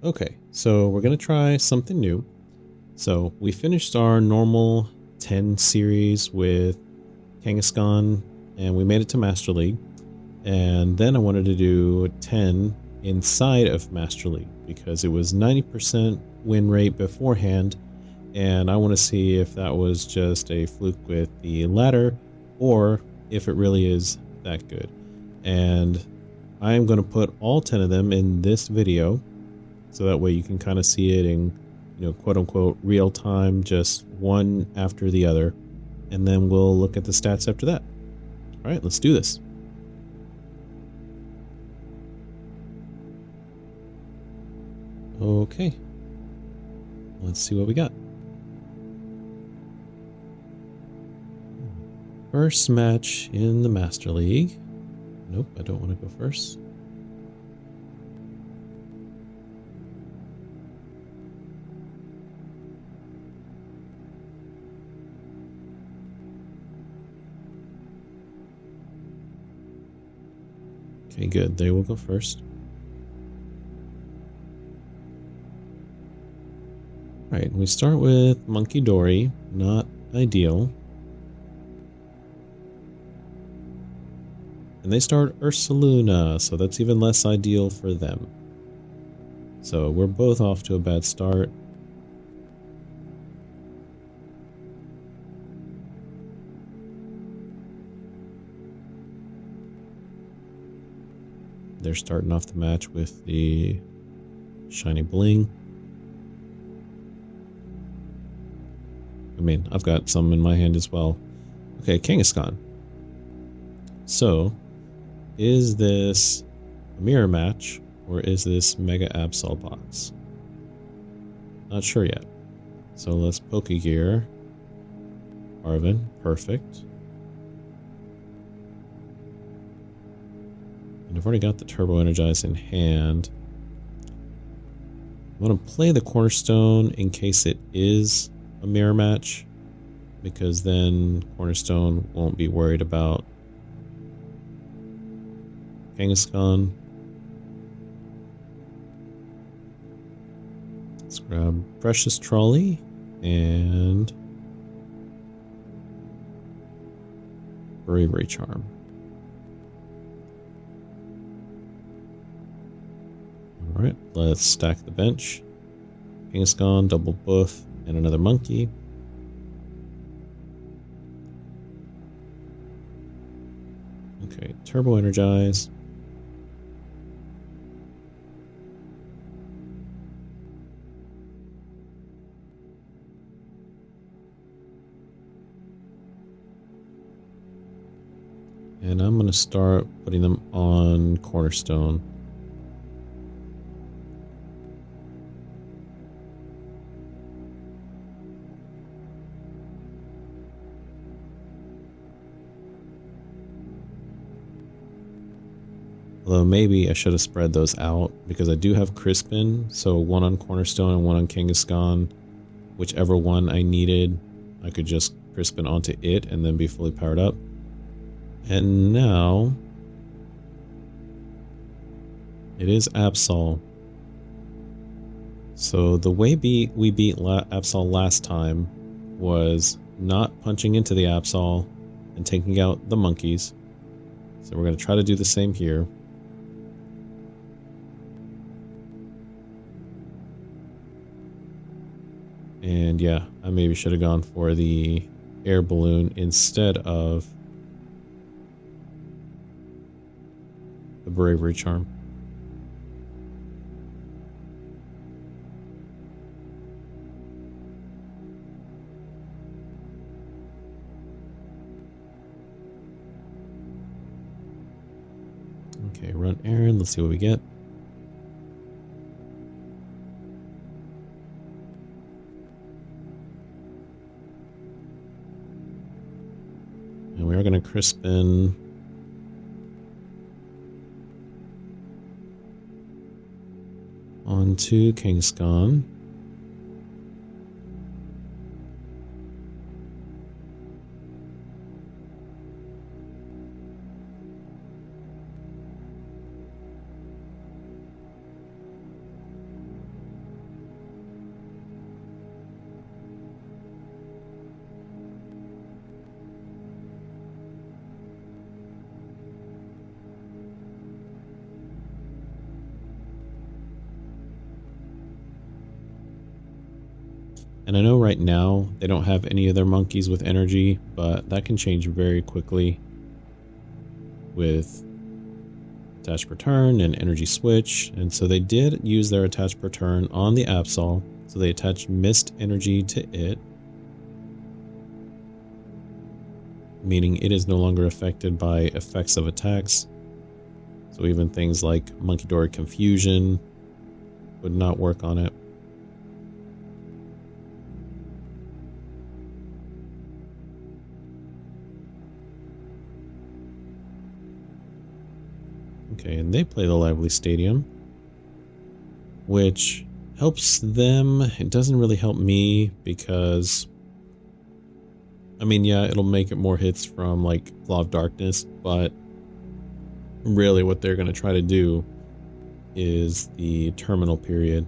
Okay, so we're going to try something new. So we finished our normal 10 series with Kangaskhan, and we made it to Master League. And then I wanted to do 10 inside of Master League because it was 90% win rate beforehand, and I want to see if that was just a fluke with the ladder or if it really is that good. And I am going to put all 10 of them in this video, so that way you can kind of see it in, quote unquote real time, just one after the other, and then we'll look at the stats after that. All right, let's do this. Okay, let's see what we got. First match in the Master League. Nope, I don't want to go first. Okay, good. They will go first. Alright, we start with Monkey Dory. Not ideal. And they start Ursaluna, so that's even less ideal for them. So we're both off to a bad start. They're starting off the match with the shiny bling. I mean, I've got some in my hand as well. Okay, Kangaskhan. So, is this a mirror match, or is this Mega Absol box? Not sure yet. So let's Pokegear. Arvin, perfect. And I've already got the Turbo Energize in hand. I'm going to play the Cornerstone in case it is a mirror match, because then Cornerstone won't be worried about Kangaskhan. Let's grab Precious Trolley and Bravery Charm. Alright, let's stack the bench. Kangaskhan, double buff, and another monkey. Okay, Turbo Energize. And I'm going to start putting them on Cornerstone. Although maybe I should have spread those out, because I do have Crispin, so one on Cornerstone and one on Kangaskhan. Whichever one I needed, I could just Crispin onto it and then be fully powered up. And now it is Absol. So the way we beat Absol last time was not punching into the Absol and taking out the monkeys. So we're going to try to do the same here. And yeah, I maybe should have gone for the air balloon instead of the Bravery Charm. Okay, run Aaron, let's see what we get. And we are going to Crispin onto Kangaskhan. And I know right now they don't have any of their monkeys with energy, but that can change very quickly with attach per turn and energy switch. And so they did use their attach per turn on the Absol. So they attached mist energy to it, meaning it is no longer affected by effects of attacks. So even things like Munkidori Confusion would not work on it. Okay, and they play the Lively Stadium, which helps them. It doesn't really help me because, I mean, yeah, it'll make it more hits from like Claw of Darkness, but really what they're going to try to do is the terminal period.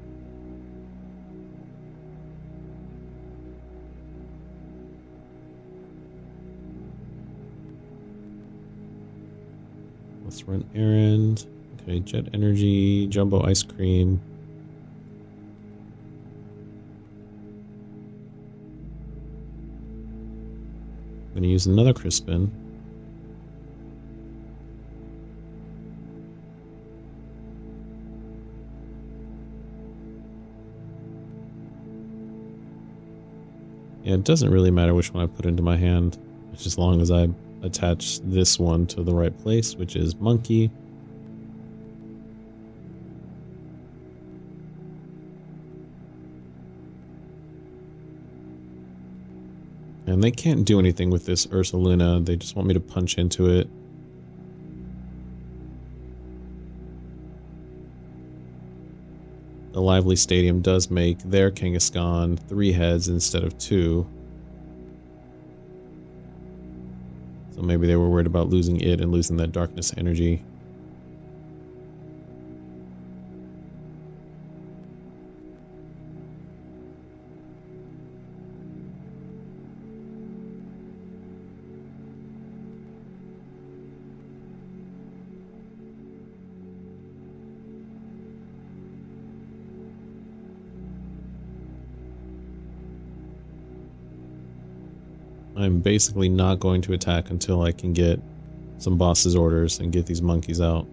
Let's run errand. Okay, Jet Energy, Jumbo Ice Cream. I'm going to use another Crispin. Yeah, it doesn't really matter which one I put into my hand, just as long as I attach this one to the right place, which is Monkey. And they can't do anything with this Ursaluna, they just want me to punch into it. The Lively Stadium does make their Kangaskhan 3 heads instead of 2. So maybe they were worried about losing it and losing that darkness energy. I'm basically not going to attack until I can get some boss's orders and get these monkeys out.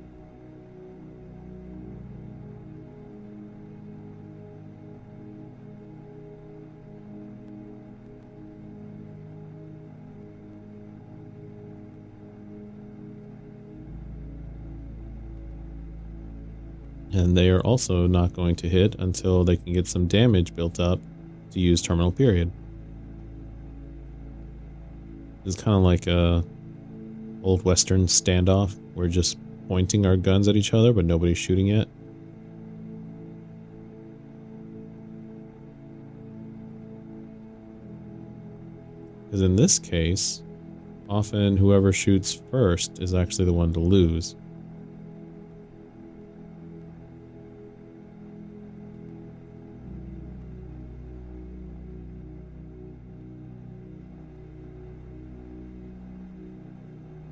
And they are also not going to hit until they can get some damage built up to use terminal period. It's kind of like a old western standoff. We're just pointing our guns at each other, but nobody's shooting yet. Because in this case, often whoever shoots first is actually the one to lose.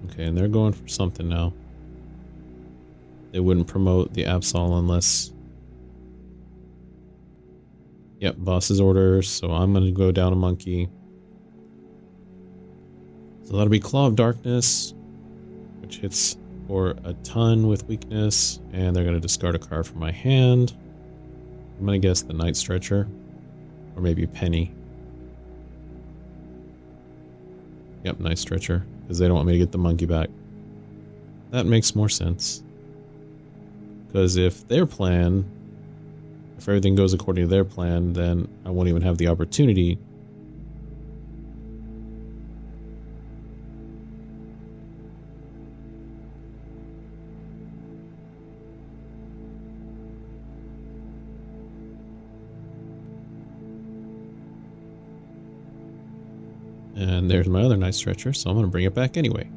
Okay, and they're going for something now. They wouldn't promote the Absol unless... Yep, boss's orders, so I'm going to go down a monkey. So that'll be Claw of Darkness, which hits for a ton with weakness, and they're going to discard a card from my hand. I'm going to guess the Night Stretcher, or maybe Penny. Yep, Night Stretcher, because they don't want me to get the monkey back. That makes more sense. Because if everything goes according to their plan, then I won't even have the opportunity. And there's my other Night Stretcher, so I'm going to bring it back anyway.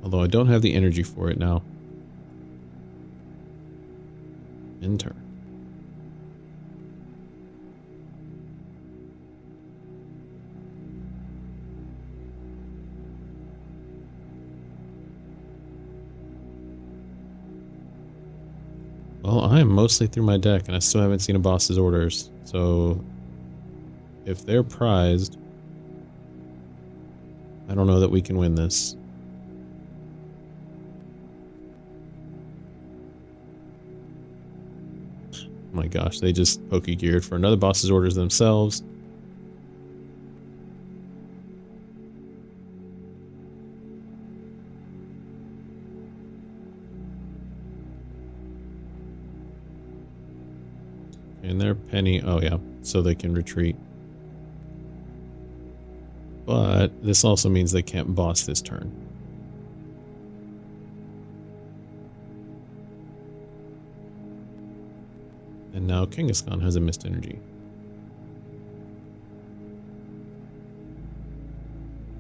Although I don't have the energy for it now. Enter. I am mostly through my deck and I still haven't seen a boss's orders. So if they're prized, I don't know that we can win this. Oh my gosh, they just Pokegeared for another boss's orders themselves. And they're penny. Oh yeah, so they can retreat. But this also means they can't boss this turn. And now Kangaskhan has a missed energy.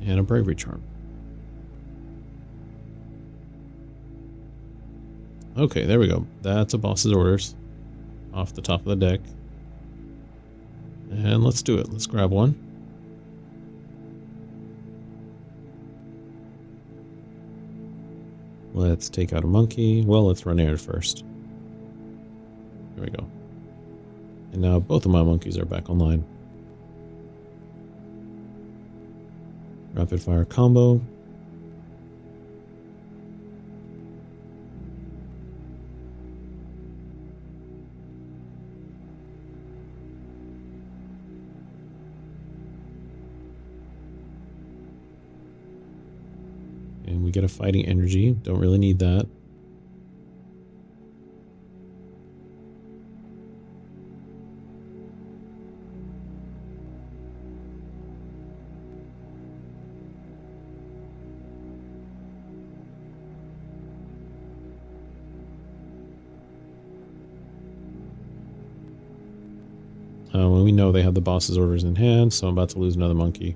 And a bravery charm. Okay, there we go. That's a boss's orders off the top of the deck. And let's do it. Let's grab one. Let's take out a monkey. Well, let's run air first. There we go. And now both of my monkeys are back online. Rapid fire combo. And we get a fighting energy. Don't really need that. When we know they have the boss's orders in hand, so I'm about to lose another monkey.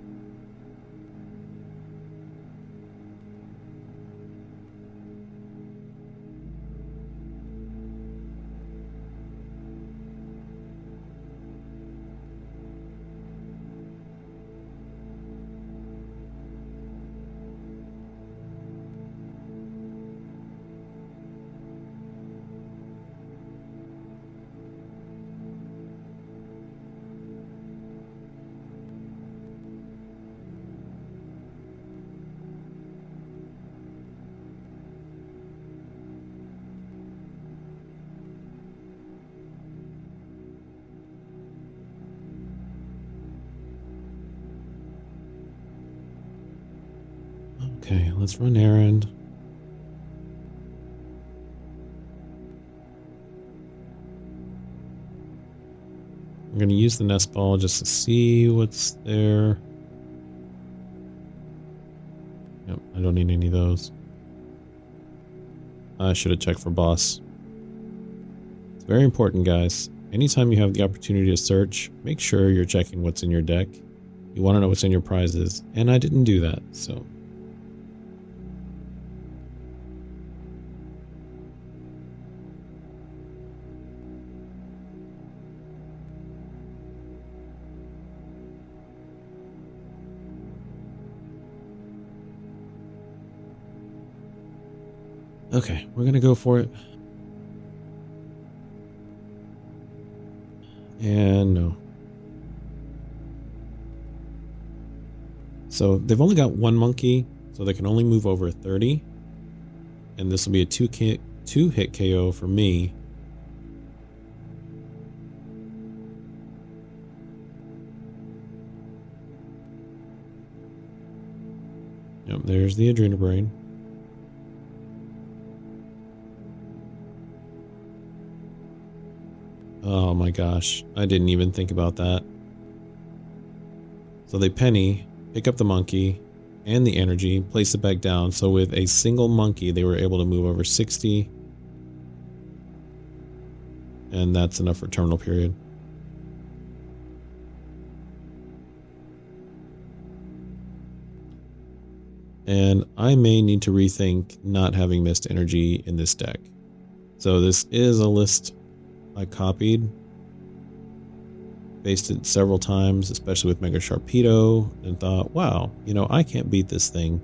Okay, let's run errand. I'm going to use the nest ball just to see what's there. Yep, I don't need any of those. I should have checked for boss. It's very important, guys. Anytime you have the opportunity to search, make sure you're checking what's in your deck. You want to know what's in your prizes, and I didn't do that, so... Okay, we're gonna go for it. And no. So they've only got one monkey, so they can only move over 30. And this will be a two-hit KO for me. Yep, there's the Adrenabrain. Oh my gosh, I didn't even think about that. So they penny, pick up the monkey and the energy, place it back down. So with a single monkey, they were able to move over 60. And that's enough for terminal period. And I may need to rethink not having missed energy in this deck. So this is a list I copied, pasted it several times, especially with Mega Sharpedo, and thought, wow, you know, I can't beat this thing.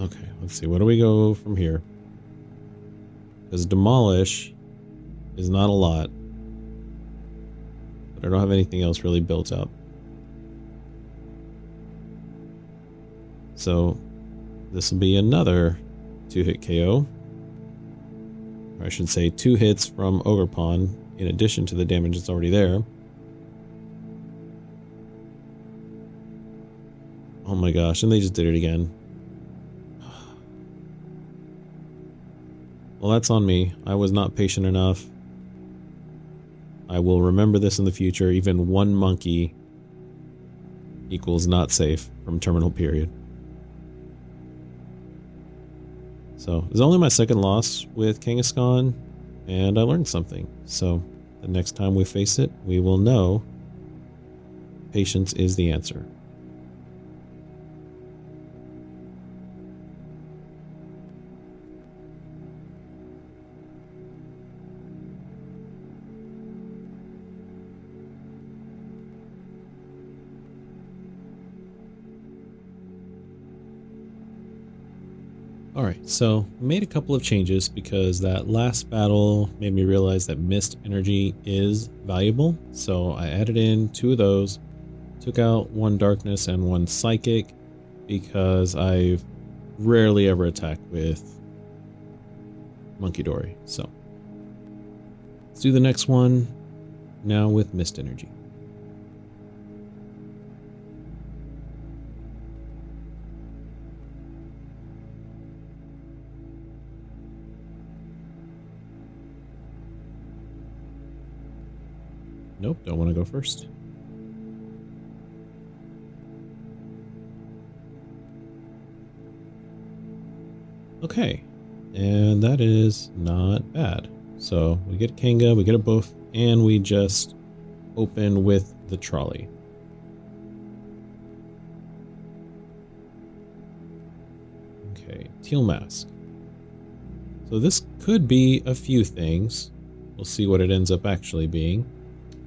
Okay, let's see. Where do we go from here? Because Demolish is not a lot. But I don't have anything else really built up. So this will be another 2-hit KO. Or I should say 2 hits from Ogerpon in addition to the damage that's already there. Oh my gosh, and they just did it again. Well, that's on me. I was not patient enough. I will remember this in the future. Even one monkey equals not safe from terminal period. So, it's only my second loss with Kangaskhan, and I learned something. So, the next time we face it, we will know patience is the answer. Alright, so I made a couple of changes because that last battle made me realize that Mist Energy is valuable. So I added in 2 of those, took out 1 Darkness and 1 Psychic because I've rarely ever attacked with Munkidori. So let's do the next one now with Mist Energy. Nope, don't want to go first. Okay, and that is not bad. So we get Kanga, we get a buff, and we just open with the trolley. Okay, Teal Mask. So this could be a few things. We'll see what it ends up actually being.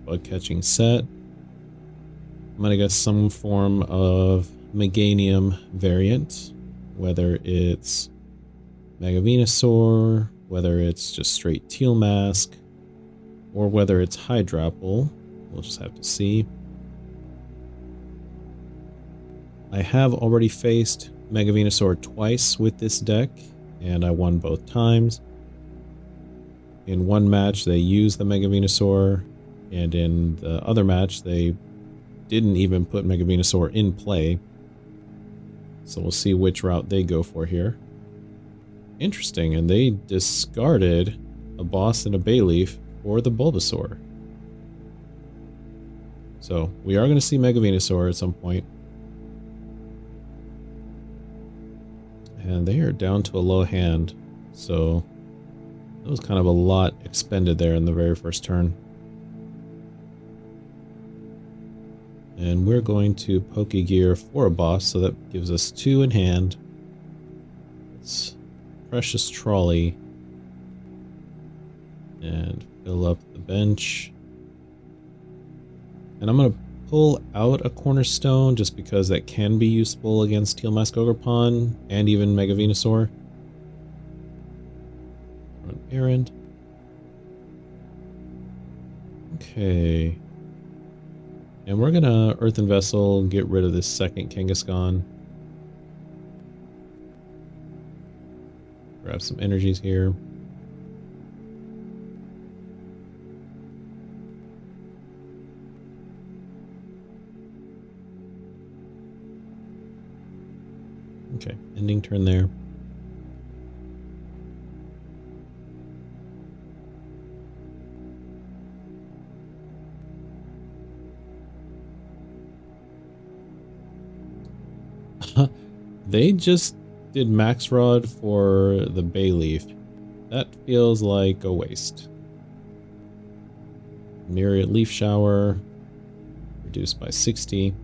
Bug catching set. I'm gonna guess some form of Meganium variant, whether it's Mega Venusaur, whether it's just straight Teal Mask, or whether it's Hydrapple. We'll just have to see. I have already faced Mega Venusaur twice with this deck, and I won both times. In one match, they used the Mega Venusaur, and in the other match, they didn't even put Mega Venusaur in play. So we'll see which route they go for here. Interesting, and they discarded a Boss and a Bayleaf for the Bulbasaur. So we are going to see Mega Venusaur at some point. And they are down to a low hand, so that was kind of a lot expended there in the very first turn. And we're going to Pokegear for a boss, so that gives us 2 in hand. It's Precious Trolley. And fill up the bench. And I'm going to pull out a Cornerstone just because that can be useful against Teal Mask Ogerpon and even Mega Venusaur. Run errand. Okay. And we're gonna Earthen Vessel, get rid of this second Kangaskhan. Grab some energies here. Okay, ending turn there. They just did Max Rod for the Bayleaf. That feels like a waste. Myriad Leaf Shower, reduced by 60.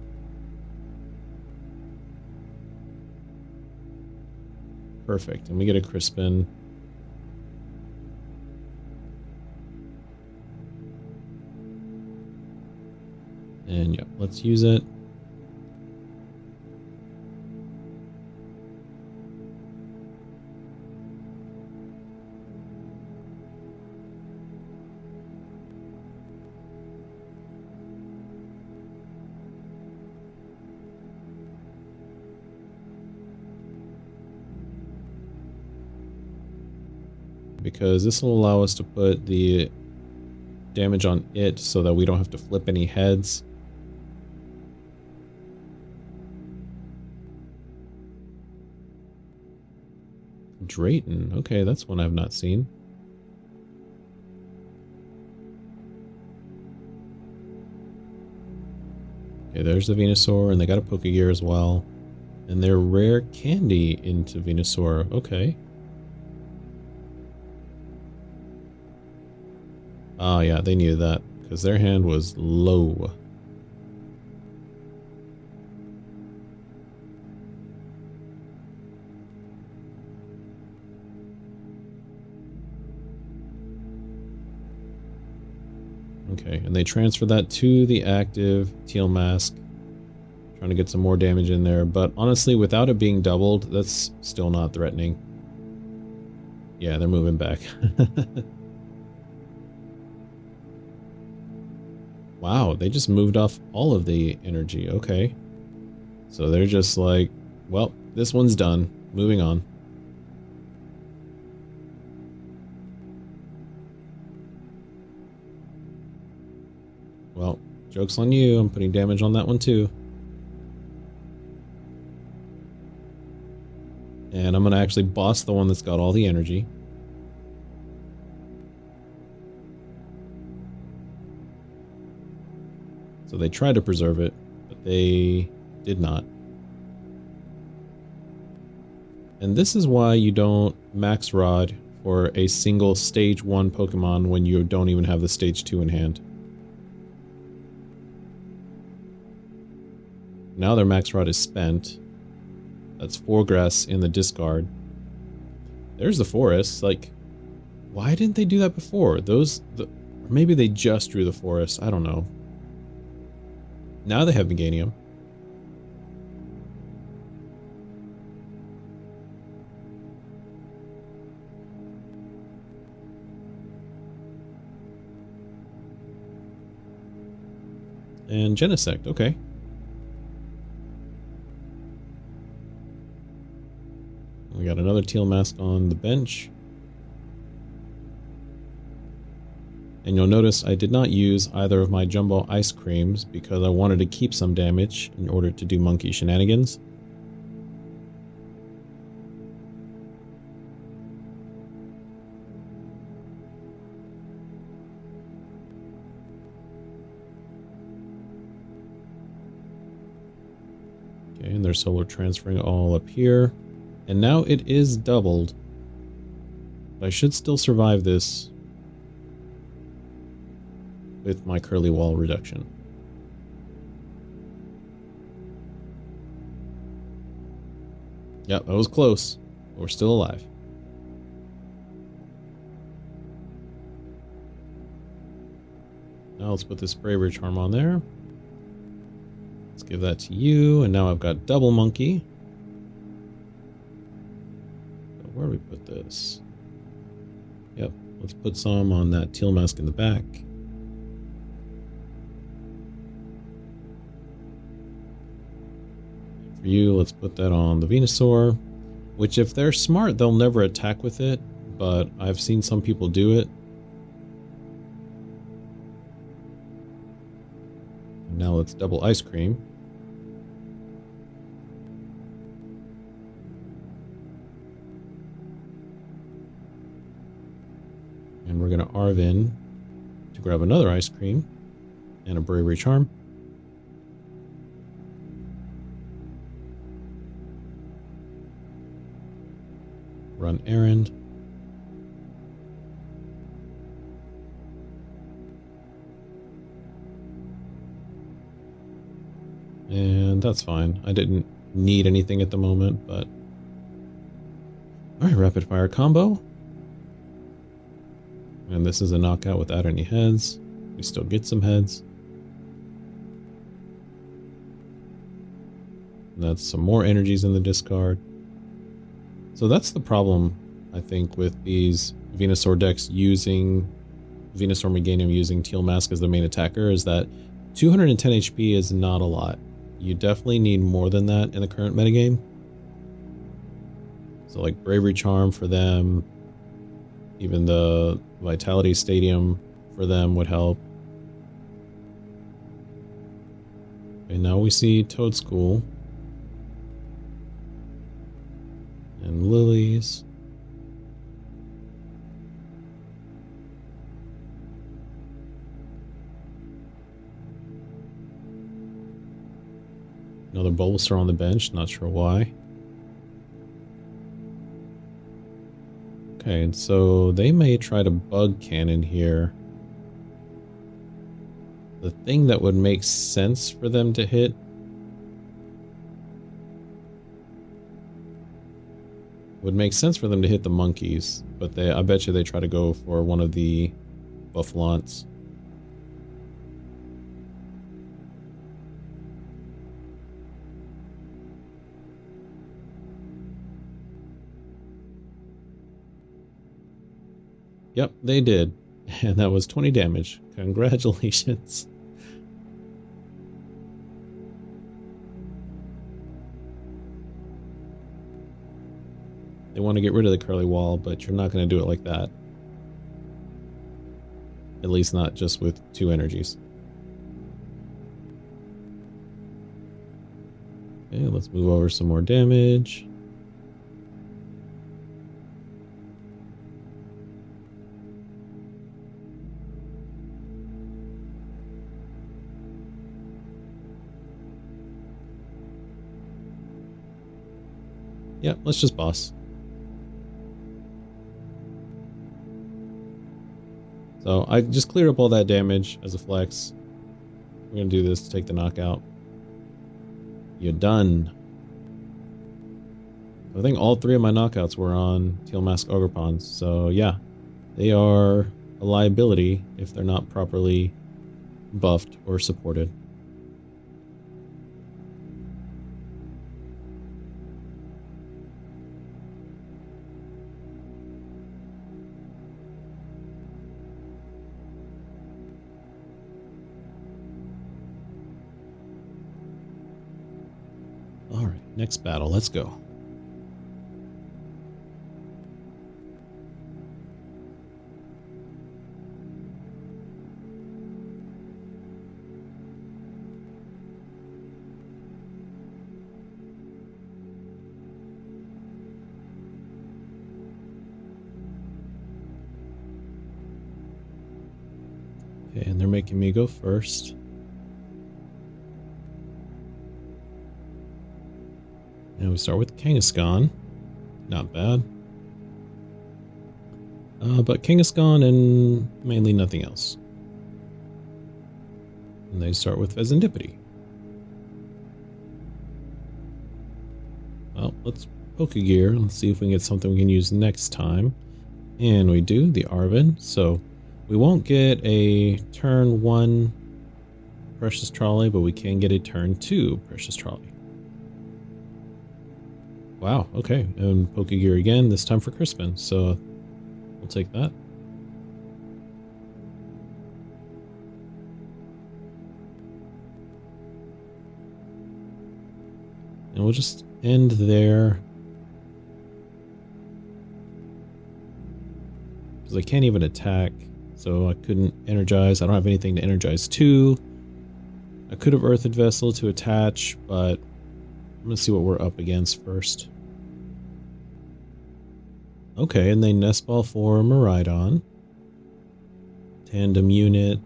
Perfect, and we get a Crispin. And yeah, let's use it. because this will allow us to put the damage on it so that we don't have to flip any heads. Drayton. Okay, that's one I've not seen. Okay, there's the Venusaur, and they got a Pokegear as well. And they're rare candy into Venusaur. Okay. Ah, yeah, they needed that, because their hand was low. Okay, and they transfer that to the active Teal Mask. Trying to get some more damage in there, but honestly, without it being doubled, that's still not threatening. Yeah, they're moving back. Wow, they just moved off all of the energy. Okay. So they're just like, well, this one's done. Moving on. Well, joke's on you. I'm putting damage on that one too. And I'm going to actually boss the one that's got all the energy. So they tried to preserve it, but they did not. And this is why you don't max rod for a single stage 1 Pokemon when you don't even have the stage 2 in hand. Now their max rod is spent. That's 4 grass in the discard. There's the forest. Like, why didn't they do that before? Or maybe they just drew the forest. I don't know. Now they have Meganium. And Genesect, okay. We got another Teal Mask on the bench. And you'll notice I did not use either of my Jumbo Ice Creams because I wanted to keep some damage in order to do monkey shenanigans. Okay, and they're solar transferring all up here. And now it is doubled. But I should still survive this with my curly wall reduction. Yep, that was close. But we're still alive. Now let's put this Bravery Charm on there. Let's give that to you, and now I've got double monkey. Where do we put this? Yep, let's put some on that Teal Mask in the back. For you, let's put that on the Venusaur, which if they're smart, they'll never attack with it, but I've seen some people do it. And now let's double Ice Cream. And we're going to Arvin to grab another Ice Cream and a Bravery Charm. Run errand. And that's fine. I didn't need anything at the moment, but... Alright, rapid fire combo. And this is a knockout without any heads. We still get some heads. And that's some more energies in the discard. So that's the problem, I think, with these Venusaur decks using Venusaur Meganium using Teal Mask as the main attacker, is that 210 HP is not a lot. You definitely need more than that in the current metagame. So like Bravery Charm for them, Even the Vitality Stadium for them would help. Okay, now we see Toadschool. And Lilies. Another Bulbasaur on the bench, not sure why. Okay, and so they may try to Bug Cannon here. The thing that would make sense for them to hit the monkeys, but I bet you they try to go for one of the Buffalons. Yep, they did. And that was 20 damage. Congratulations. They want to get rid of the curly wall, but you're not going to do it like that. At least not just with 2 energies. Okay, let's move over some more damage. Yeah, let's just boss. So I just cleared up all that damage as a flex. We're going to do this to take the knockout. You're done. I think all 3 of my knockouts were on Teal Mask Ogerpons. So yeah, they are a liability if they're not properly buffed or supported. Alright, next battle, let's go. Okay, and they're making me go first. And we start with Kangaskhan. Not bad. But Kangaskhan and mainly nothing else. And they start with Vezendipity. Well, let's Pokegear. Let's see if we can get something we can use next time. And we do, the Arven. So we won't get a turn 1 Precious Trolley, but we can get a turn 2 Precious Trolley. Wow, okay, and Pokegear again, this time for Crispin, so we'll take that. And we'll just end there. Because I can't even attack, so I couldn't energize. I don't have anything to energize to. I could have Earthen Vessel to attach, but I'm going to see what we're up against first. Okay, and they Nest Ball for Miraidon. Tandem Unit.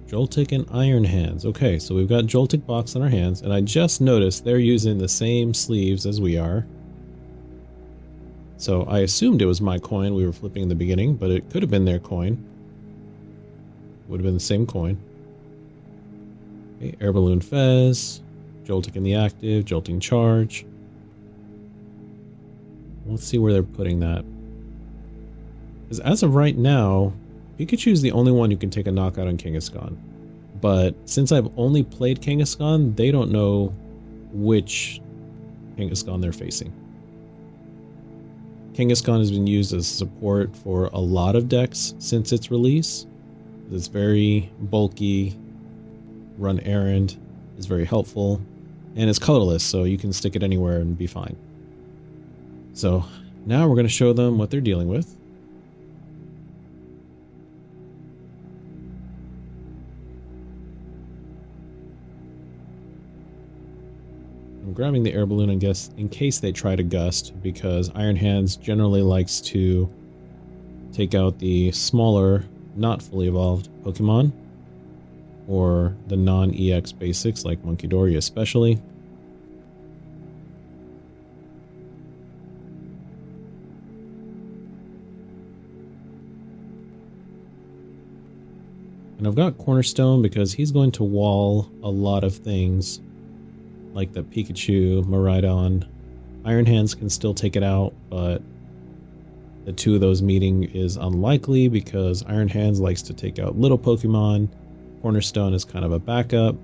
Joltik and Iron Hands. Okay, so we've got Joltik Box on our hands, and I just noticed they're using the same sleeves as we are. So I assumed it was my coin we were flipping in the beginning, but it could have been their coin. Would have been the same coin. Okay, Air Balloon Fez. Joltik in the active, Jolting Charge. Let's see where they're putting that. Because as of right now, Pikachu's the only one who can take a knockout on Kangaskhan. But since I've only played Kangaskhan, they don't know which Kangaskhan they're facing. Kangaskhan has been used as support for a lot of decks since its release. It's very bulky, run errand, is very helpful, and it's colorless, so you can stick it anywhere and be fine. So now we're going to show them what they're dealing with. I'm grabbing the air balloon in case they try to gust, because Iron Hands generally likes to take out the smaller, not fully evolved Pokemon, or the non-EX basics like Munkidori especially. And I've got Cornerstone because he's going to wall a lot of things like the Pikachu, Miraidon. Iron Hands can still take it out, but the two of those meeting is unlikely because Iron Hands likes to take out little Pokemon. Cornerstone is kind of a backup.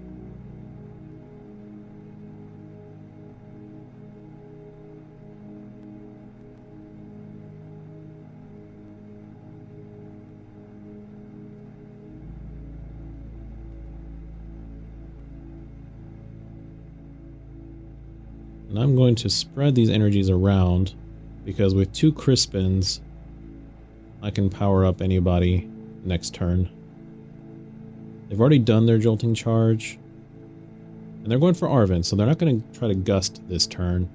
And I'm going to spread these energies around because with 2 Crispins, I can power up anybody next turn. They've already done their Jolting Charge, and they're going for Arven, so they're not going to try to gust this turn.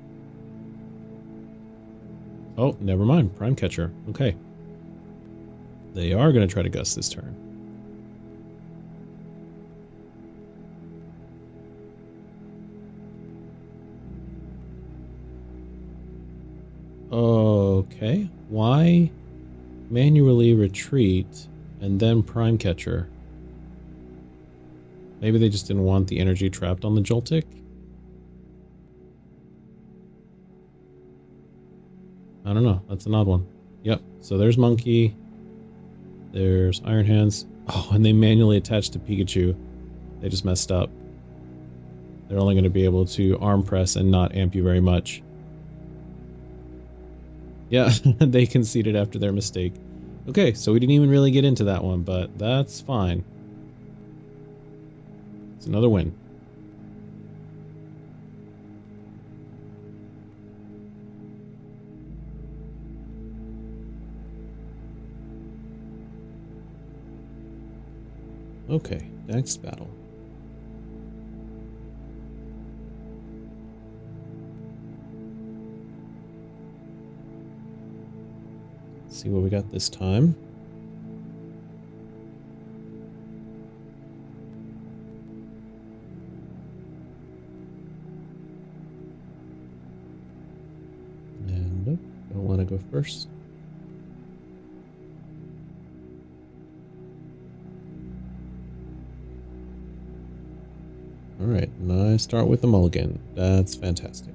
Oh, never mind. Prime Catcher. Okay. They are going to try to gust this turn. Okay. Why manually retreat and then Prime Catcher? Maybe they just didn't want the energy trapped on the Joltik? I don't know. That's an odd one. Yep. So there's Monkey. There's Iron Hands. Oh, and they manually attached to Pikachu. They just messed up. They're only going to be able to arm press and not amp you very much. Yeah, they conceded after their mistake. Okay, so we didn't even really get into that one, but that's fine. It's another win. Okay, next battle. Let's see what we got this time. And nope, don't want to go first. Alright, and I start with the mulligan. That's fantastic.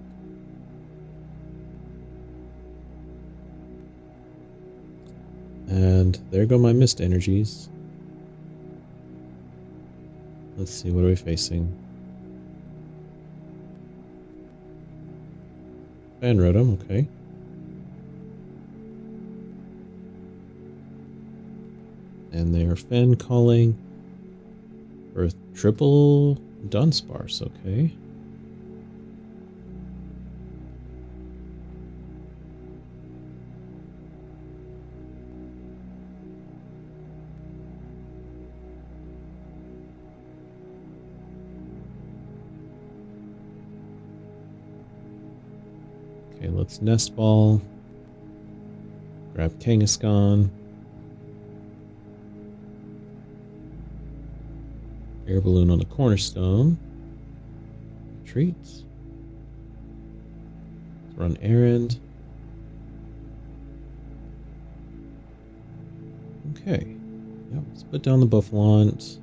And there go my mist energies. Let's see, what are we facing? And Rotom, okay. And they are Fen calling for triple Dunsparce, okay. Okay, let's Nest Ball. Grab Kangaskhan. Air Balloon on the Cornerstone. Retreats. Let's run Errand. Okay. Yep, let's put down the Buffalont.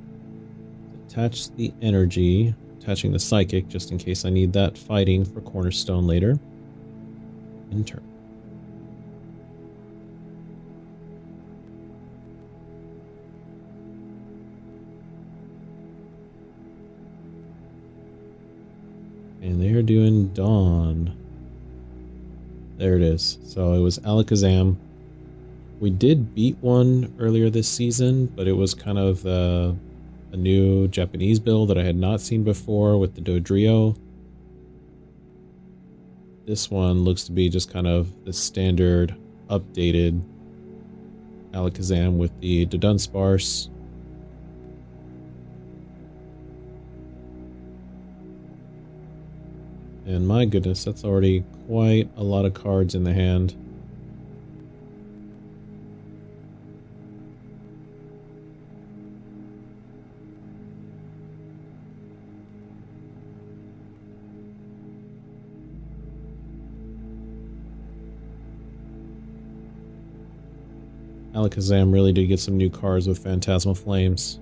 Attach the energy. Attaching the Psychic just in case I need that fighting for Cornerstone later. In turn. And they're doing Dawn. There it is. So it was Alakazam. We did beat one earlier this season, but it was kind of a new Japanese build that I had not seen before with the Dodrio. This one looks to be just kind of the standard updated Alakazam with the Dunsparce. And my goodness, that's already quite a lot of cards in the hand. Alakazam really did get some new cards with Phantasmal Flames.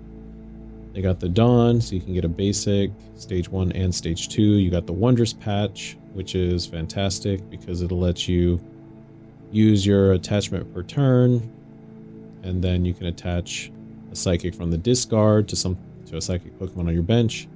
They got the Dawn, so you can get a basic, Stage 1 and Stage 2. You got the Wondrous Patch, which is fantastic because it'll let you use your attachment per turn, and then you can attach a Psychic from the discard to a Psychic Pokemon on your bench.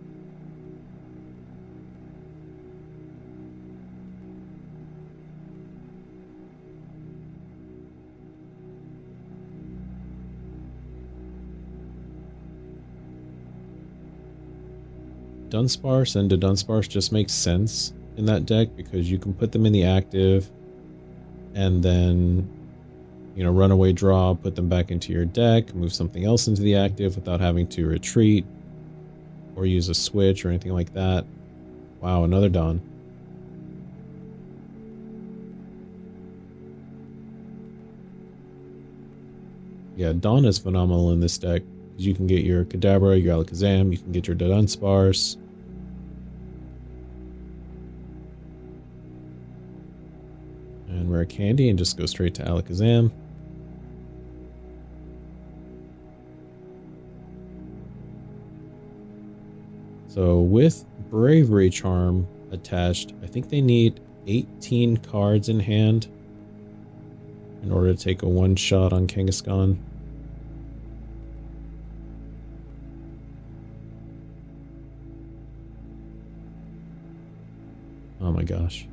Dunsparce and Dunsparce just makes sense in that deck because you can put them in the active and then, you know, runaway draw, put them back into your deck, move something else into the active without having to retreat or use a switch or anything like that. Wow, another Dawn. Yeah, Dawn is phenomenal in this deck. You can get your Kadabra, your Alakazam, you can get your Dunsparce. And Rare Candy and just go straight to Alakazam. So with Bravery Charm attached, I think they need 18 cards in hand in order to take a one-shot on Kangaskhan. Oh my gosh.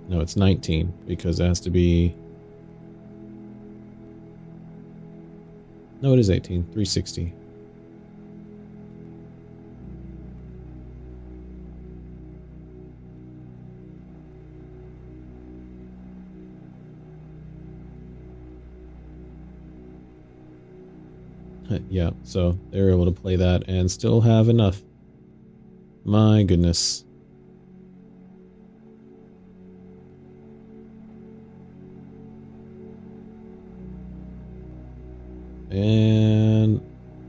No, it's 19 because it has to be... No, it is 18. 360. Yeah, so they were able to play that and still have enough. My goodness. And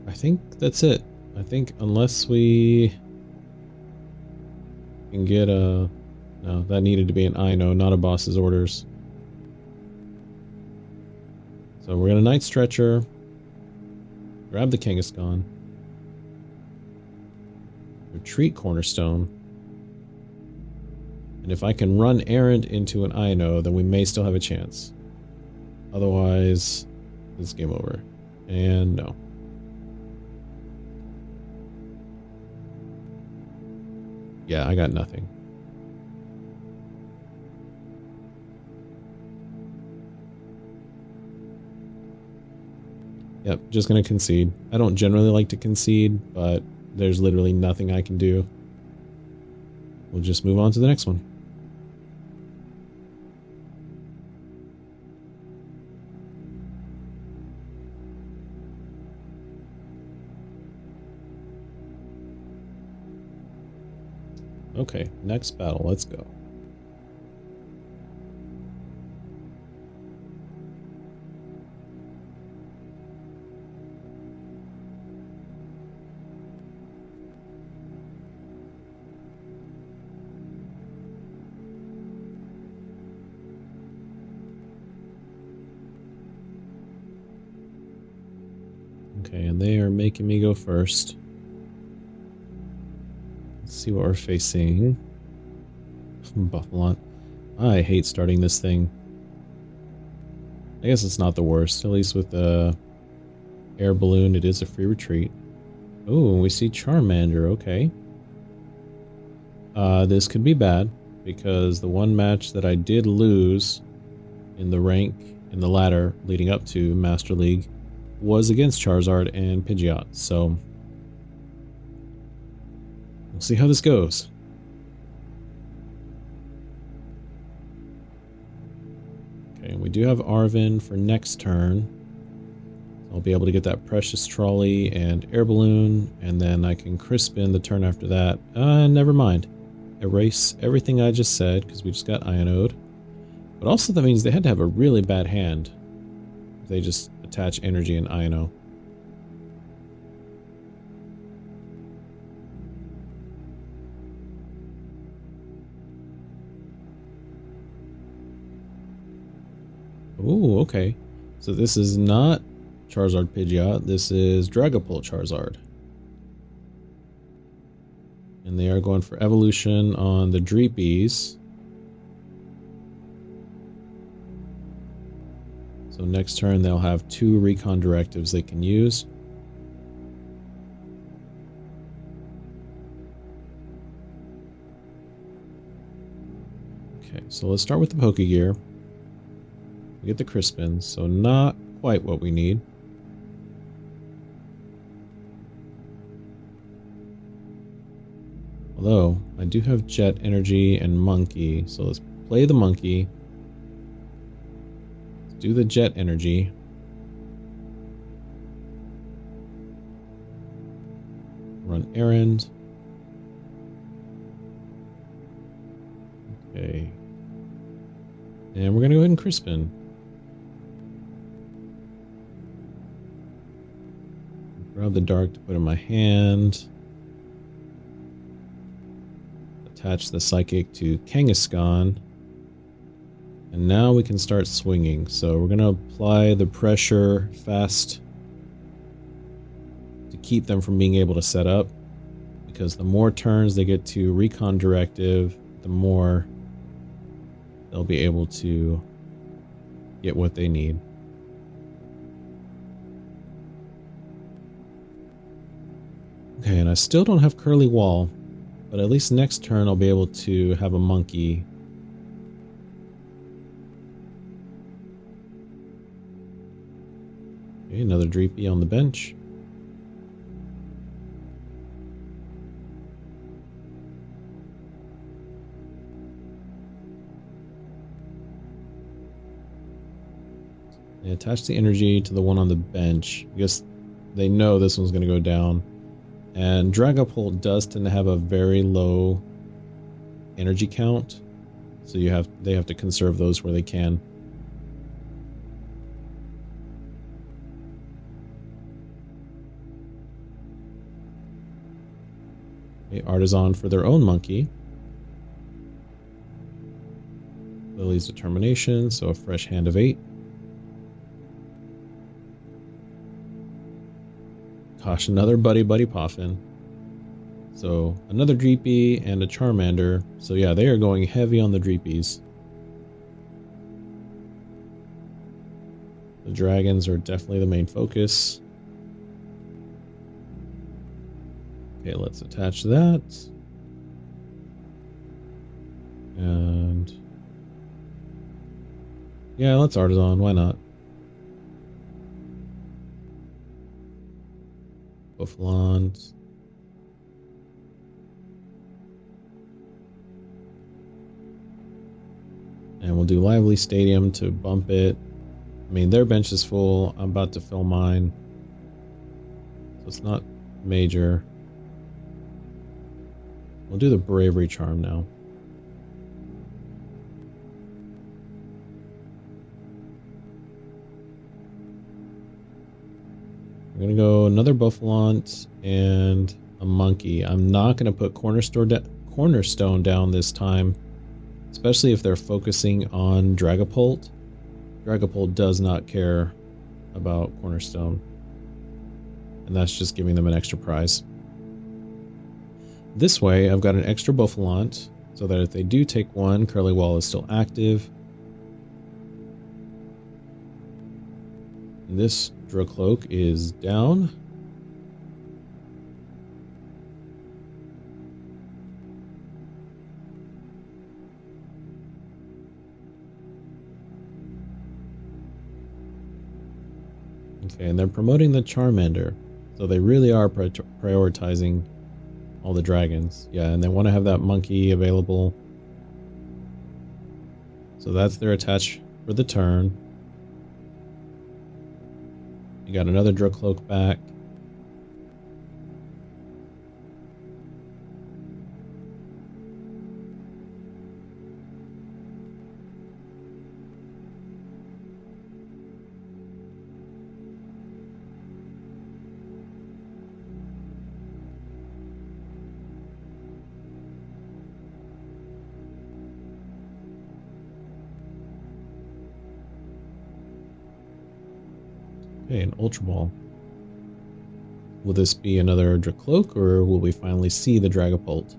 I think that's it. I think unless we can get a... No, that needed to be an Ino, not a boss's orders. So we're gonna Night Stretcher. Grab the Kangaskhan. Retreat Cornerstone. And if I can run Errant into an Ino, then we may still have a chance. Otherwise, it's game over. And no. Yeah, I got nothing. Yep, just gonna concede. I don't generally like to concede, but there's literally nothing I can do. We'll just move on to the next one. Okay, next battle, let's go. Okay, and they are making me go first. Let's see what we're facing. Buffalon. I hate starting this thing. I guess it's not the worst. At least with the air balloon, it is a free retreat. Oh, we see Charmander. Okay. This could be bad. because the one match that I did lose in the rank, in the ladder leading up to Master League, was against Charizard and Pidgeot, so we'll see how this goes. Okay, we do have Arven for next turn. I'll be able to get that Precious Trolley and Air Balloon, and then I can Crispin the turn after that. Never mind. Erase everything I just said, because we just got Ionode. But also that means they had to have a really bad hand. They just attach energy and Iono. Ooh, okay. So this is not Charizard Pidgeot, this is Dragapult Charizard. And they are going for evolution on the Dreepies. So next turn they'll have 2 recon directives they can use. Okay, so let's start with the Pokegear. We get the Crispin, so not quite what we need. Although, I do have Jet Energy and Monkey, so let's play the Monkey. Let's do the Jet Energy. Run Errand. Okay. And we're gonna go ahead and Crispin. Grab the Dark to put in my hand. Attach the Psychic to Kangaskhan. And now we can start swinging. So we're going to apply the pressure fast to keep them from being able to set up. Because the more turns they get to Recon Directive, the more they'll be able to get what they need. Okay, and I still don't have Curly Wall. But at least next turn I'll be able to have a Monkey. Okay, another Dreepy on the bench. And attach the energy to the one on the bench. I guess they know this one's going to go down. And Dragapult does tend to have a very low energy count, so they have to conserve those where they can. Okay, Artisan for their own Monkey. Lily's Determination, so a fresh hand of 8. Gosh, another Buddy Poffin. So, another Dreepy and a Charmander. So yeah, they are going heavy on the Dreepies. The dragons are definitely the main focus. Okay, let's attach that. And yeah, let's Artisan, why not? Buffalons. And we'll do Lively Stadium to bump it. I mean, their bench is full. I'm about to fill mine. So it's not major. We'll do the Bravery Charm now. I'm going to go another Buffalont and a Monkey. I'm not going to put Cornerstone down this time, especially if they're focusing on Dragapult. Dragapult does not care about Cornerstone, and that's just giving them an extra prize. This way, I've got an extra Buffalont, so that if they do take one, Curly Wall is still active. This Dracloak is down. Okay, and they're promoting the Charmander. So they really are prioritizing all the dragons. Yeah, and they want to have that monkey available. So that's their attach for the turn. You got another Dracloak back. Okay, an Ultra Ball. Will this be another Dracloak, or will we finally see the Dragapult?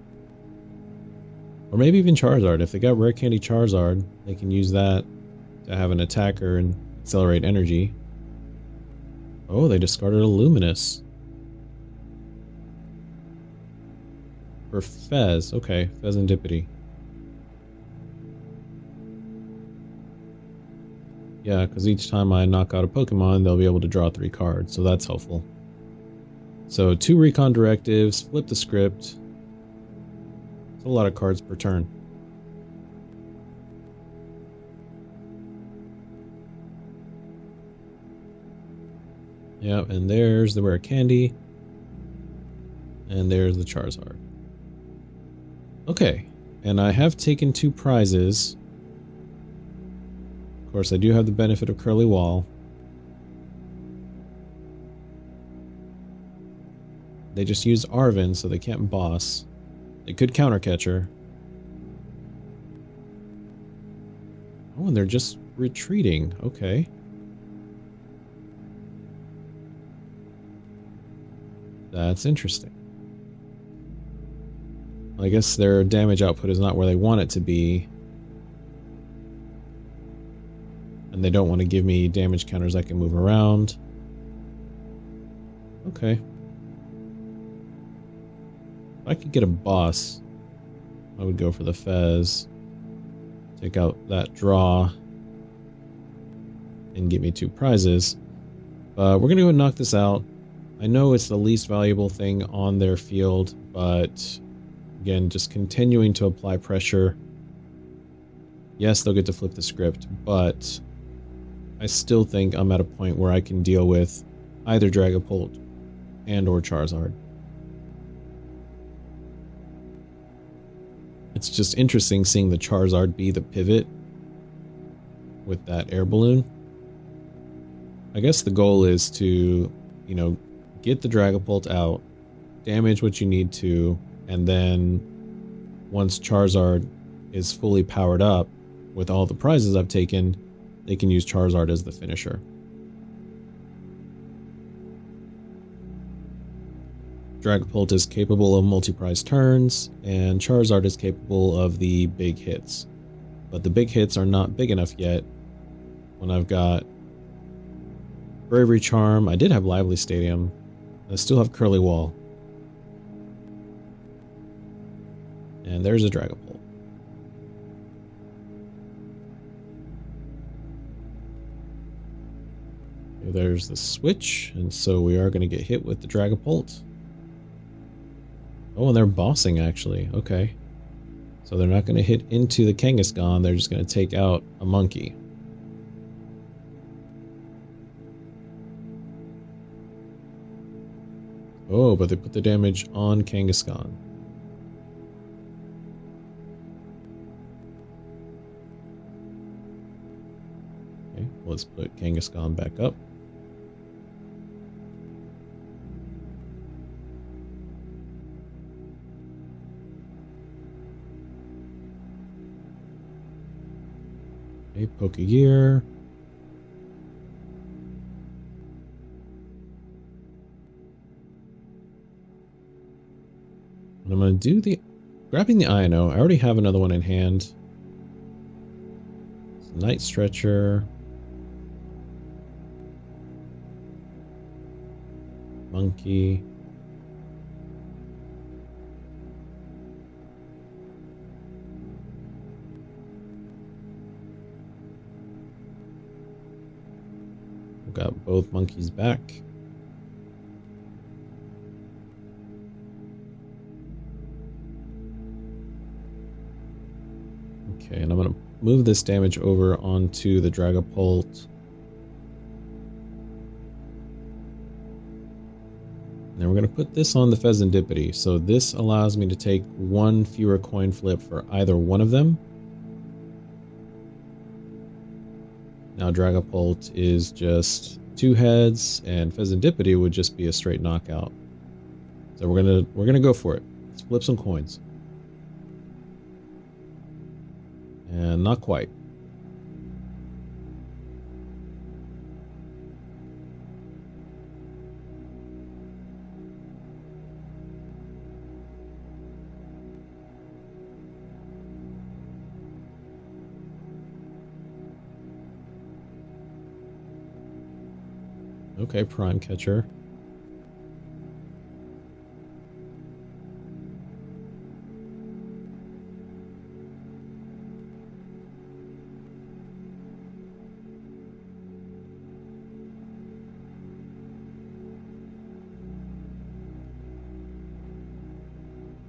Or maybe even Charizard. If they got Rare Candy Charizard, they can use that to have an attacker and accelerate energy. Oh, they discarded a Luminous. For Fez. Okay, Fezandipity. Yeah, because each time I knock out a Pokemon, they'll be able to draw 3 cards, so that's helpful. So 2 Recon Directives, flip the script. It's a lot of cards per turn. Yep, and there's the Rare Candy. And there's the Charizard. Okay, and I have taken 2 prizes. Of course, I do have the benefit of Curly Wall. They just used Arven, so they can't boss. They could counter catcher. Oh, and they're just retreating. Okay. That's interesting. I guess their damage output is not where they want it to be. And they don't want to give me damage counters I can move around. Okay. If I could get a boss, I would go for the Fez. Take out that draw. And get me 2 prizes. We're going to go and knock this out. I know it's the least valuable thing on their field, but again, just continuing to apply pressure. Yes, they'll get to flip the script, but I still think I'm at a point where I can deal with either Dragapult and or Charizard. It's just interesting seeing the Charizard be the pivot with that air balloon. I guess the goal is to, you know, get the Dragapult out, damage what you need to, and then once Charizard is fully powered up with all the prizes I've taken, they can use Charizard as the finisher. Dragapult is capable of multi-prize turns, and Charizard is capable of the big hits. But the big hits are not big enough yet when I've got Bravery Charm. I did have Lively Stadium. I still have Curly Wall. And there's a Dragapult. Okay, there's the switch, and so we are going to get hit with the Dragapult. Oh, and they're bossing, actually. Okay. So they're not going to hit into the Kangaskhan, they're just going to take out a monkey. Oh, but they put the damage on Kangaskhan. Okay, let's put Kangaskhan back up. Okay, Pokegear. And I'm going to do the... Grabbing the Ino. I already have another one in hand. Night Stretcher. Monkey. We've got both monkeys back. Okay, and I'm going to move this damage over onto the Dragapult. Then we're going to put this on the Pheasantipity, so this allows me to take one fewer coin flip for either one of them. Now Dragapult is just 2 heads, and Pheasantipity would just be a straight knockout. So we're gonna go for it. Let's flip some coins. And not quite. Okay, Prime Catcher.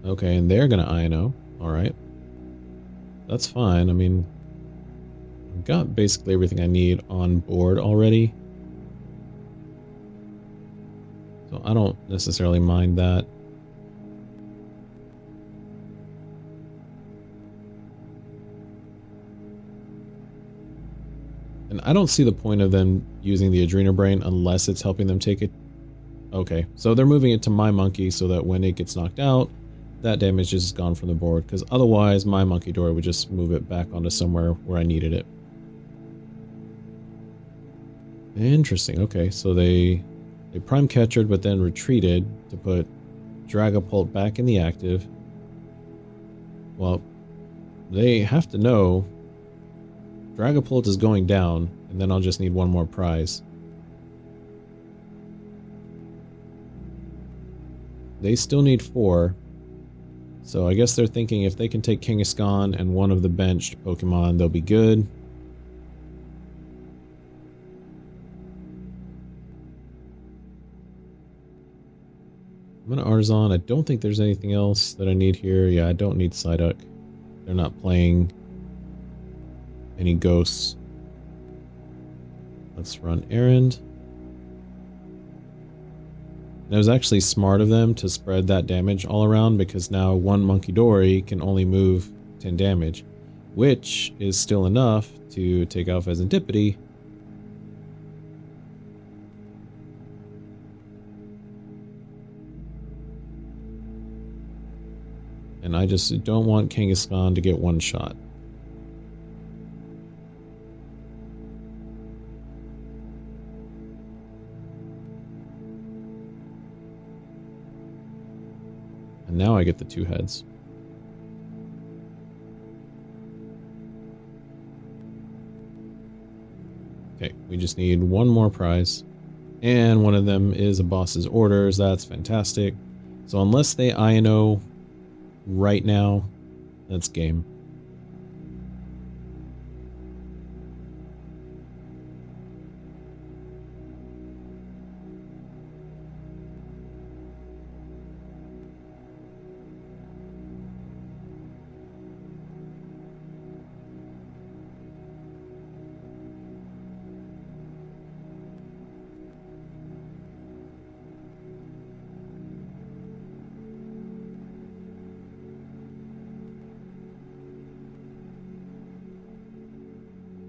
Okay, and they're gonna INO. Alright. That's fine. I mean, I've got basically everything I need on board already. So I don't necessarily mind that. And I don't see the point of them using the Adrenal Brain unless it's helping them take it. Okay, so they're moving it to my monkey so that when it gets knocked out, that damage is gone from the board, because otherwise my Monkey Dory would just move it back onto somewhere where I needed it. Interesting, okay, so they Prime Catchered but then retreated to put Dragapult back in the active. Well, they have to know Dragapult is going down, and then I'll just need one more prize. They still need 4. So I guess they're thinking if they can take Kangaskhan and one of the benched Pokemon, they'll be good. I'm going to Artisan. I don't think there's anything else that I need here. Yeah, I don't need Psyduck. They're not playing any ghosts. Let's run Errand. And it was actually smart of them to spread that damage all around, because now one Monkey Dory can only move 10 damage, which is still enough to take out Pheasantipity. And I just don't want Kangaskhan to get one shot. And now I get the 2 heads. Okay, we just need one more prize. And one of them is a boss's orders. That's fantastic. So unless they INO right now, that's game.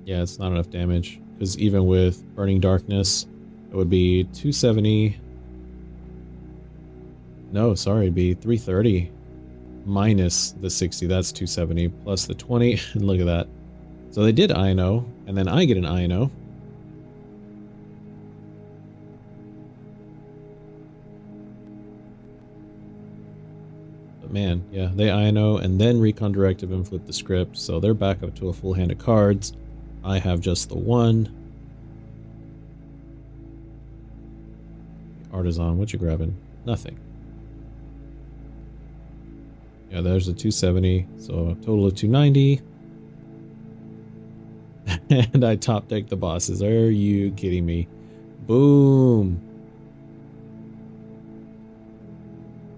Yeah, it's not enough damage, because even with Burning Darkness, it would be 270. No, sorry, it'd be 330 minus the 60. That's 270 plus the 20. And look at that. So they did INO, and then I get an INO. But man, yeah, they INO and then Recon Directive and flip the script, so they're back up to a full hand of cards. I have just the 1. Artisan, what you grabbing? Nothing. Yeah, there's a 270, so a total of 290. And I top deck the bosses. Are you kidding me? Boom.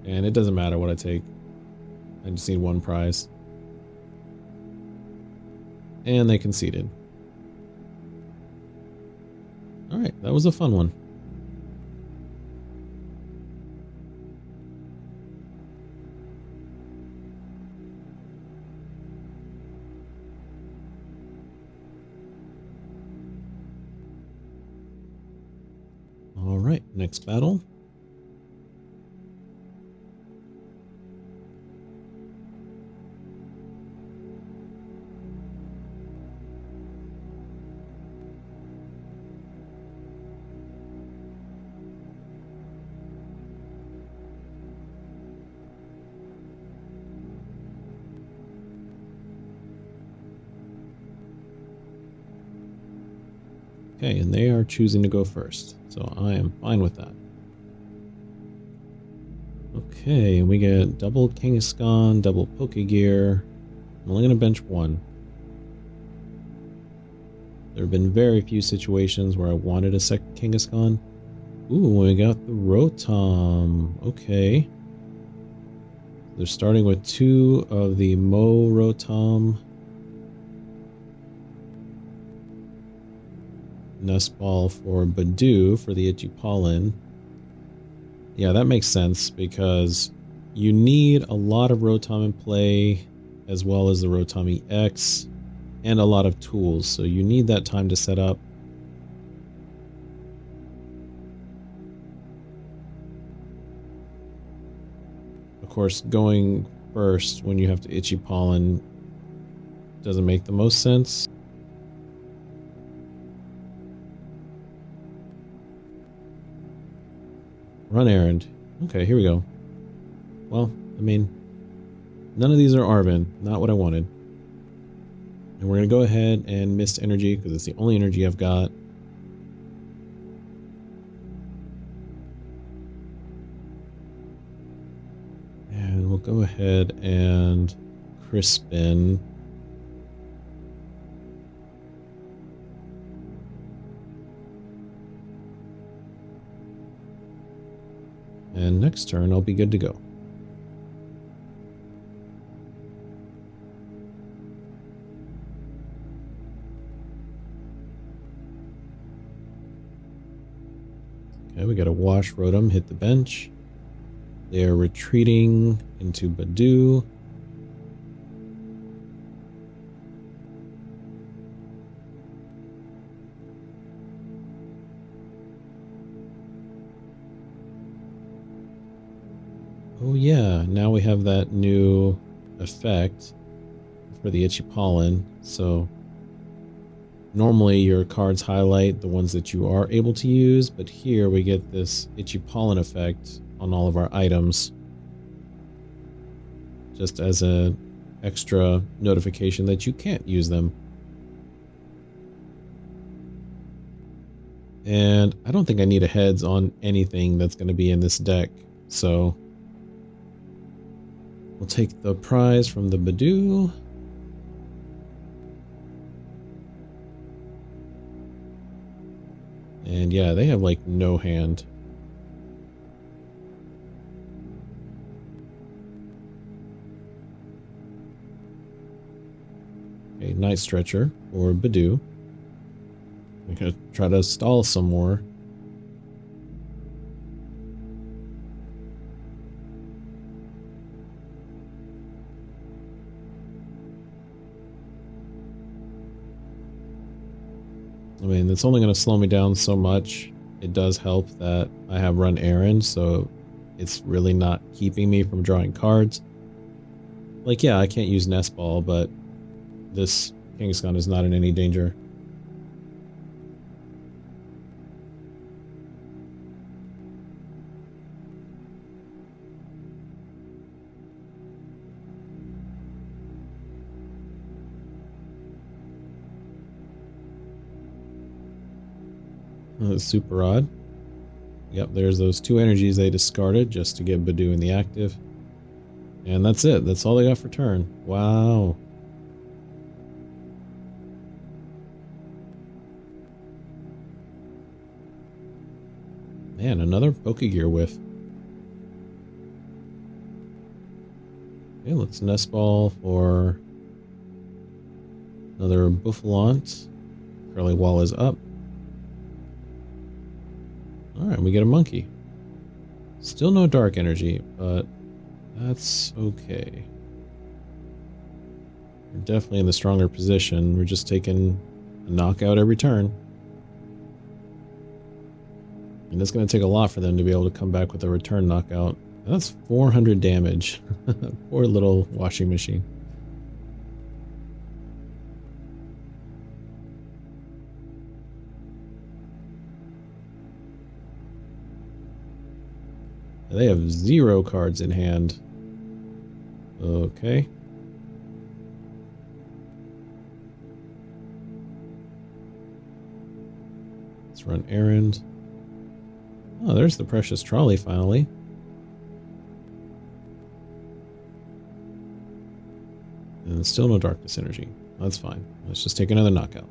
And it doesn't matter what I take. I just need one prize. And they conceded. Alright, that was a fun one. Alright, next battle. Okay, and they are choosing to go first, so I am fine with that. Okay, we get double Kangaskhan, double Pokegear. I'm only going to bench one. There have been very few situations where I wanted a second Kangaskhan. Ooh, we got the Rotom. Okay. They're starting with 2 of the Mo Rotom. Nest Ball for Badoo for the Itchy Pollen. Yeah, that makes sense because you need a lot of Rotom in play as well as the Rotom EX and a lot of tools, so you need that time to set up. Of course, going first when you have to Itchy Pollen doesn't make the most sense. Run errand. Okay, here we go. Well, I mean, none of these are Arven. Not what I wanted. And we're going to go ahead and Mist Energy because it's the only energy I've got. And we'll go ahead and Crispin. And next turn, I'll be good to go. Okay, we got a Wash Rotom, hit the bench. They are retreating into Badoo. Oh yeah, now we have that new effect for the Itchy Pollen. So normally your cards highlight the ones that you are able to use, but here we get this Itchy Pollen effect on all of our items. Just as an extra notification that you can't use them. And I don't think I need a heads on anything that's going to be in this deck, so we'll take the prize from the Badoo. And yeah, they have like no hand. Okay, Night Stretcher or Badoo. I'm gonna try to stall some more. I mean, it's only going to slow me down so much. It does help that I have Run Errand, so it's really not keeping me from drawing cards. Like, yeah, I can't use Nest Ball, but this Kangaskhan is not in any danger. Super odd. Yep, there's those 2 energies they discarded just to get Badoo in the active. And that's it. That's all they got for turn. Wow. Man, another Pokegear whiff. Okay, let's Nest Ball for another Bouffalant. Curly Wall is up. Alright, we get a monkey. Still no dark energy, but that's okay. We're definitely in the stronger position. We're just taking a knockout every turn. And it's going to take a lot for them to be able to come back with a return knockout. That's 400 damage. Poor little washing machine. They have 0 cards in hand. Okay. Let's run errand. Oh, there's the precious trolley finally. And still no darkness energy. That's fine. Let's just take another knockout.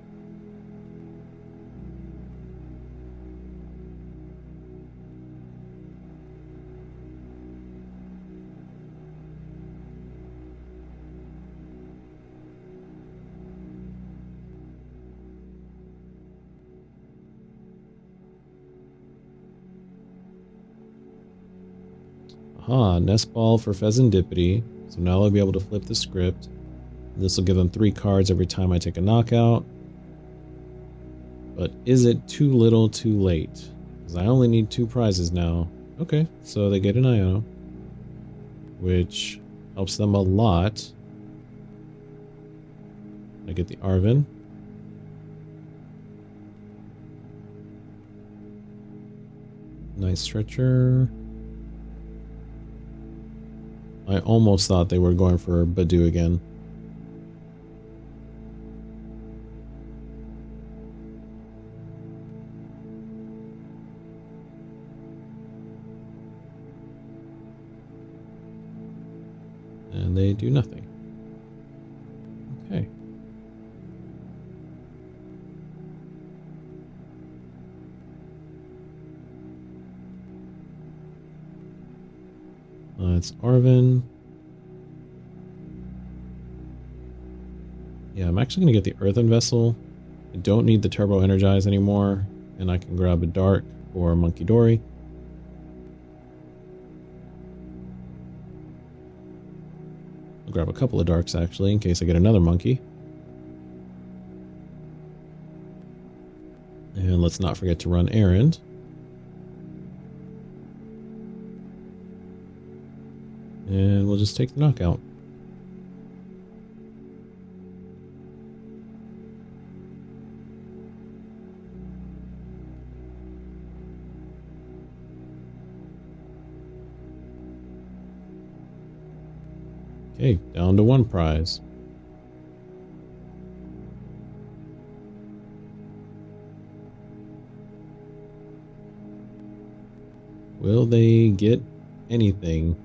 Aha, Nest Ball for Pheasantipity. So now I'll be able to flip the script. This will give them 3 cards every time I take a knockout. But is it too little too late? Because I only need 2 prizes now. Okay, so they get an Iono, which helps them a lot. I get the Arven. Nice stretcher. I almost thought they were going for Badu again. And they do nothing. Okay. It's Arven. Yeah, I'm actually going to get the Earthen Vessel. I don't need the Turbo Energize anymore, and I can grab a Dark for Monkey Dory. I'll grab a couple of Darks, actually, in case I get another Monkey. And let's not forget to run Errand. And we'll just take the knockout. Okay, down to 1 prize. Will they get anything?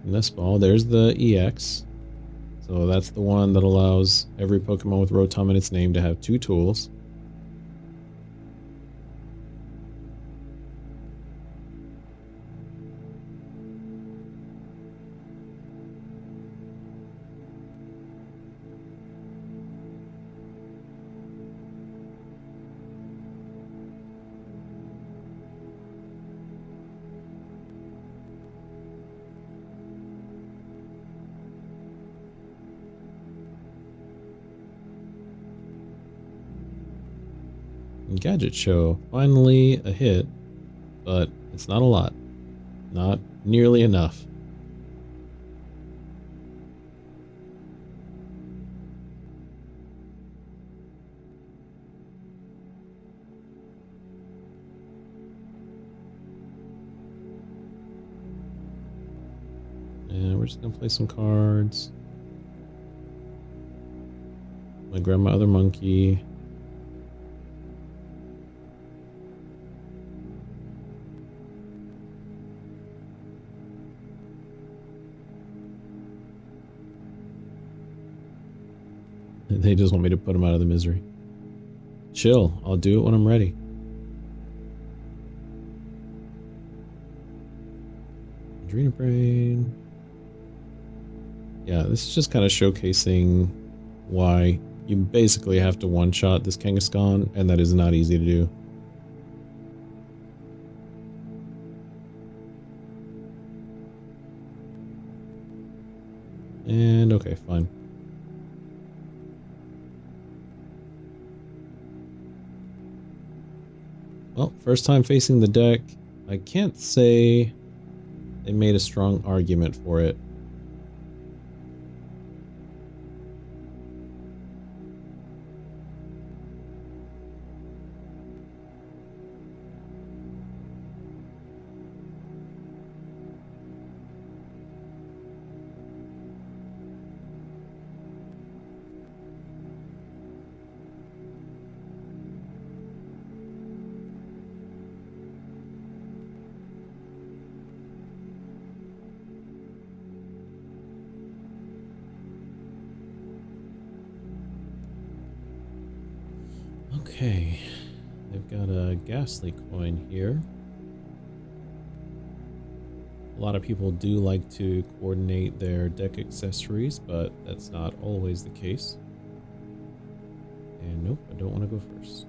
Nest Ball, there's the EX. So that's the one that allows every Pokemon with Rotom in its name to have 2 tools. Gadget Show, finally a hit, but it's not a lot. Not nearly enough. And we're just gonna play some cards. I'm gonna grab my other monkey. They just want me to put them out of the misery. Chill, I'll do it when I'm ready. Adrena Brain. Yeah, this is just kind of showcasing why you basically have to one-shot this Kangaskhan, and that is not easy to do. And okay, fine. Well, first time facing the deck, I can't say they made a strong argument for it. Okay, they've got a Ghastly coin here. A lot of people do like to coordinate their deck accessories, but that's not always the case. And nope, I don't want to go first.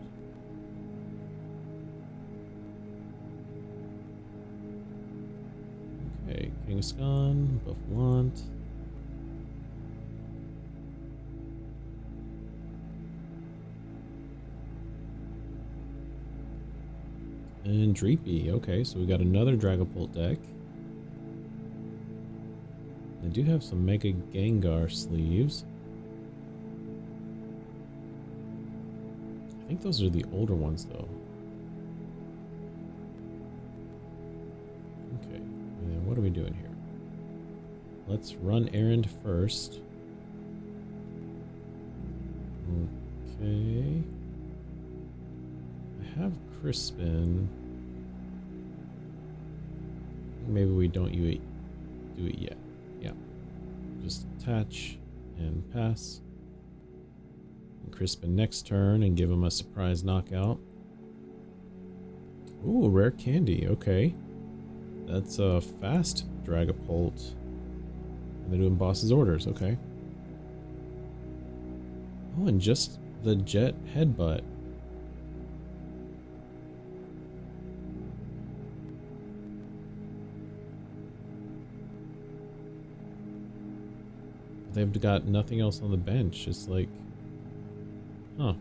Okay, Kangaskhan, Bufflant. And Dreepy. Okay, so we got another Dragapult deck. I do have some Mega Gengar sleeves. I think those are the older ones, though. Okay, and what are we doing here? Let's run errand first. Okay. I have Crispin. Maybe we don't do it yet. Yeah. Just attach and pass. And Crispin next turn and give him a surprise knockout. Ooh, rare candy. Okay. That's a fast Dragapult. And they're doing boss's orders. Okay. Oh, and just the Jet Headbutt. They've got nothing else on the bench. It's like, huh.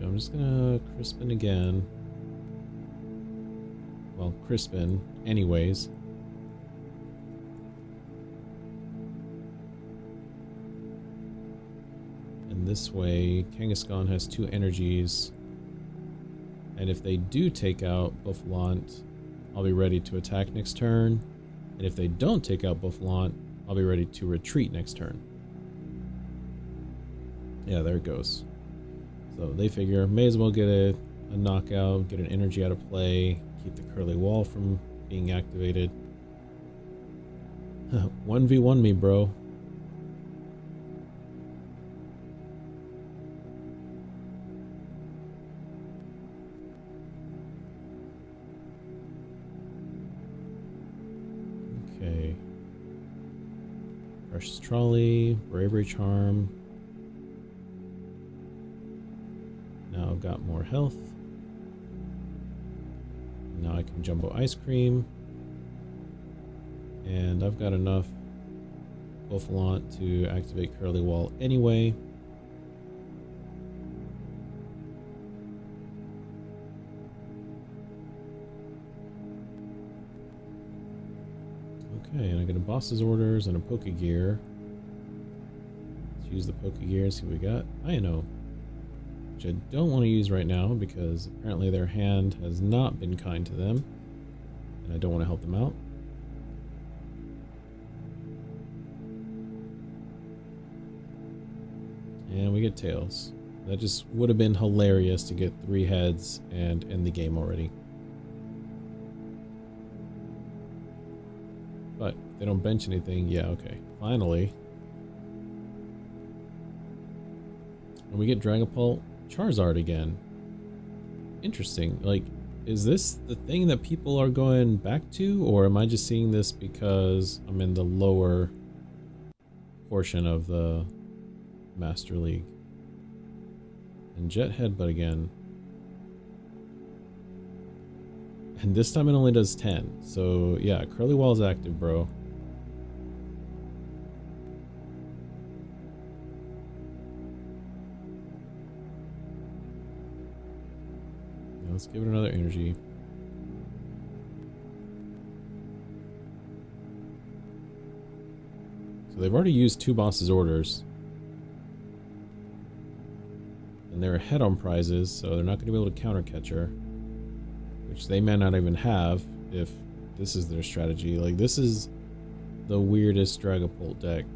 I'm just gonna Crispin again. Well, Crispin, anyways. This way, Kangaskhan has 2 energies, and if they do take out Bufflant, I'll be ready to attack next turn, and if they don't take out Bufflant, I'll be ready to retreat next turn. Yeah, there it goes. So they figure, may as well get a knockout, get an energy out of play, keep the Curly Wall from being activated. 1v1 me, bro. Okay. Precious Trolley, Bravery Charm. Now I've got more health. Now I can Jumbo Ice Cream. And I've got enough Bufflant to activate Curly Wall anyway. Okay, and I get a Boss's Orders and a Pokegear. Let's use the Pokegear and see what we got. I know. Which I don't want to use right now because apparently their hand has not been kind to them. And I don't want to help them out. And we get Tails. That just would have been hilarious to get 3 heads and end the game already. But if they don't bench anything, yeah, okay. Finally. And we get Dragapult Charizard again. Interesting. Like, is this the thing that people are going back to, or am I just seeing this because I'm in the lower portion of the Master League? And Jet Headbutt again. And this time it only does 10. So yeah, Curly Wall's active, bro. Now let's give it another energy. So they've already used 2 bosses' orders. And they're ahead on prizes, so they're not going to be able to counter catch her. Which they may not even have if this is their strategy. Like, this is the weirdest Dragapult deck.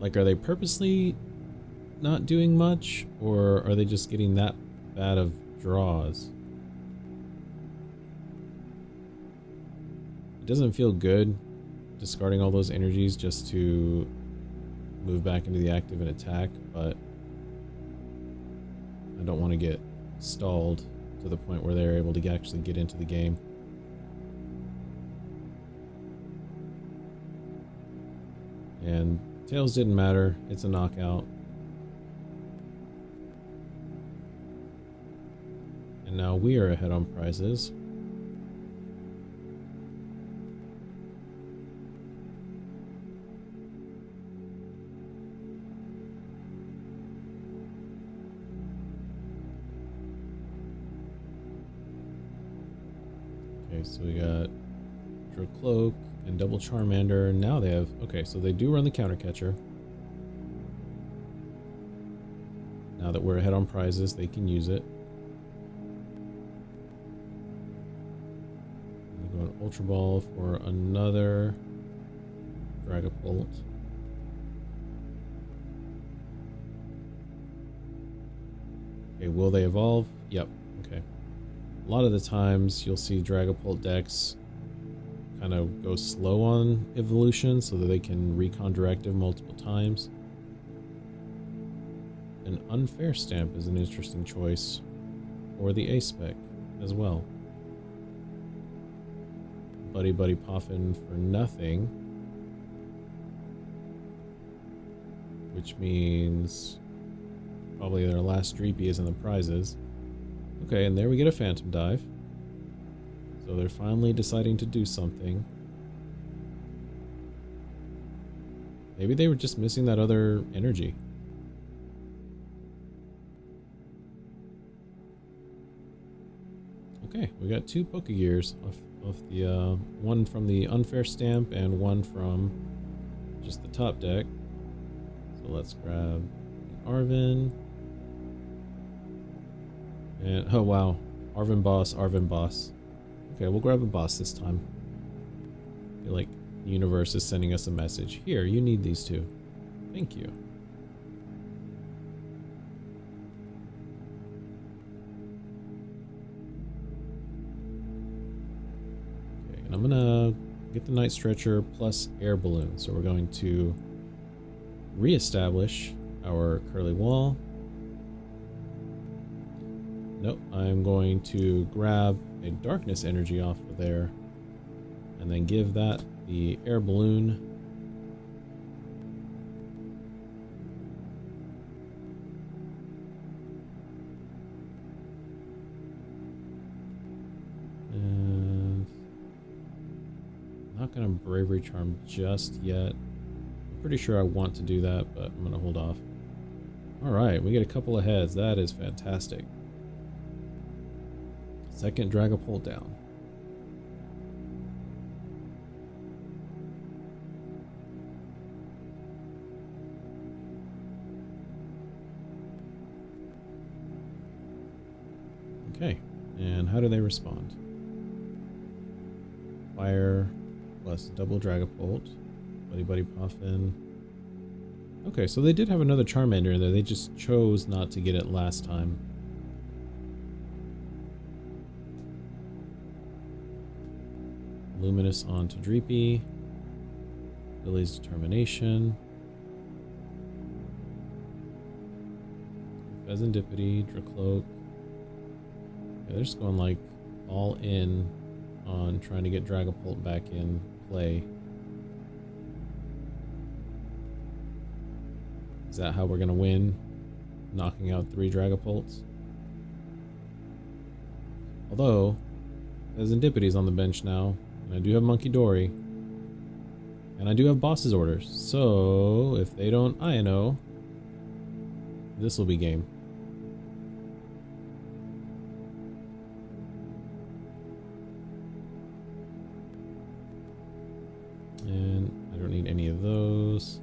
Like, are they purposely not doing much, or are they just getting that bad of draws? It doesn't feel good discarding all those energies just to move back into the active and attack, but I don't want to get stalled to the point where they're able to actually get into the game. And Tails didn't matter, it's a knockout. And now we are ahead on prizes. Okay, so we got Cloak and Double Charmander. Now they have... Okay, so they do run the counter catcher. Now that we're ahead on prizes, they can use it. I'm going Ultra Ball for another Dragapult. Okay, will they evolve? Yep, okay. A lot of the times you'll see Dragapult decks kind of go slow on evolution so that they can recon directive multiple times. An Unfair Stamp is an interesting choice, or the A-Spec as well. Buddy Poffin for nothing, which means probably their last Dreepy is in the prizes. Okay, and there we get a Phantom Dive. So they're finally deciding to do something. Maybe they were just missing that other energy. Okay, we got 2 Pokegears off the one from the Unfair Stamp and one from just the top deck. So let's grab Arven. And oh wow, Arven Boss. Okay, we'll grab a boss this time. I feel like the universe is sending us a message. Here, you need these 2. Thank you. Okay, and I'm gonna get the Night Stretcher plus Air Balloon. So we're going to reestablish our Curly Wall. Nope, I'm going to grab a Darkness energy off of there and then give that the Air Balloon. And I'm not going to Bravery Charm just yet. I'm pretty sure I want to do that, but I'm going to hold off. Alright, we get a couple of heads. That is fantastic. Second Dragapult down. Okay, and how do they respond? Fire plus double Dragapult. Buddy Poffin. Okay, so they did have another Charmander in there. They just chose not to get it last time. Luminous on to Dreepy. Billy's Determination. Pheasantipity, Dracloak. Yeah, they're just going like all in on trying to get Dragapult back in play. Is that how we're going to win? Knocking out 3 Dragapults? Although, Pheasantipity's on the bench now, and I do have Monkey Dory, and I do have Boss's Orders, so if they don't INO, this will be game. And I don't need any of those.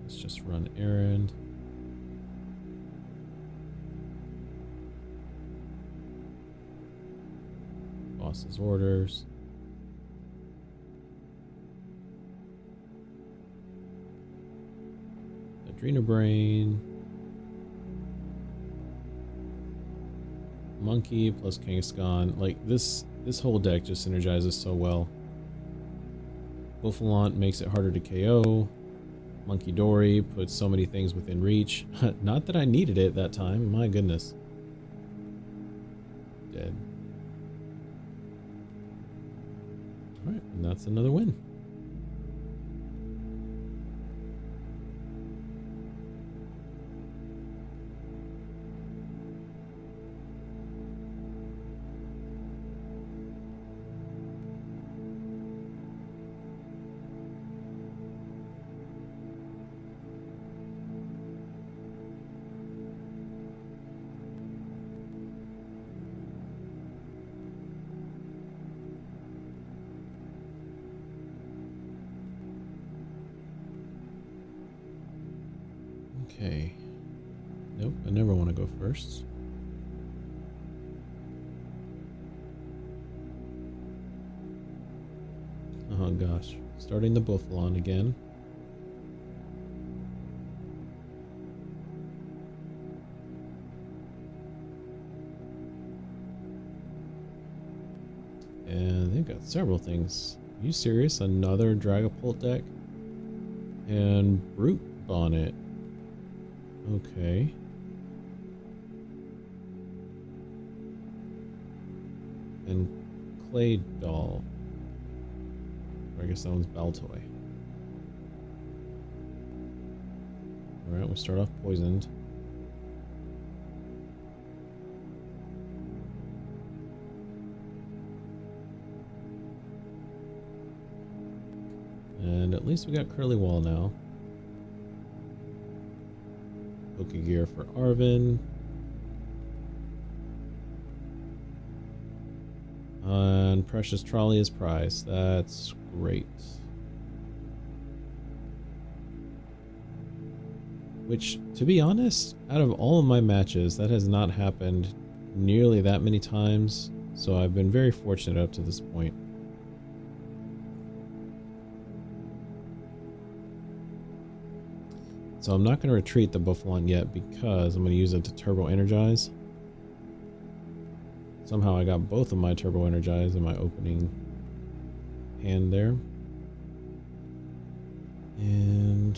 Let's just run errand. Boss's Orders. Adrenabrain. Monkey plus Kangaskhan. Like this whole deck just synergizes so well. Bouffalant makes it harder to KO. Monkey Dory puts so many things within reach. Not that I needed it that time, my goodness. Dead. Alright, and that's another win. Okay. Nope, I never want to go first. Oh gosh. Starting the Bouffalant again. And they've got several things. Are you serious? Another Dragapult deck? And Brute Bonnet. Okay. And Claydol. I guess that one's Baltoy. Alright, we start off poisoned. And at least we got Curly Wall now. Pokegear for Arvin. And Precious Trolley is prize. That's great. Which, to be honest, out of all of my matches, that has not happened nearly that many times. So I've been very fortunate up to this point. So I'm not going to retreat the Bouffalant yet because I'm going to use it to Turbo Energize. Somehow I got both of my Turbo Energize in my opening hand there. And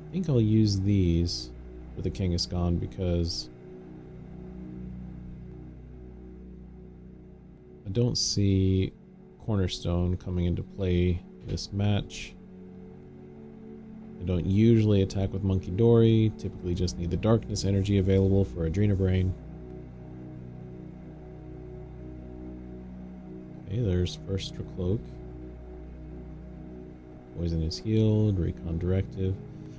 I think I'll use these for the Kangaskhan because I don't see Cornerstone coming into play this match. I don't usually attack with Monkey Dory, typically just need the Darkness energy available for Adrenabrain. Okay, there's first Dracloak. Poison is healed, Recon Directive.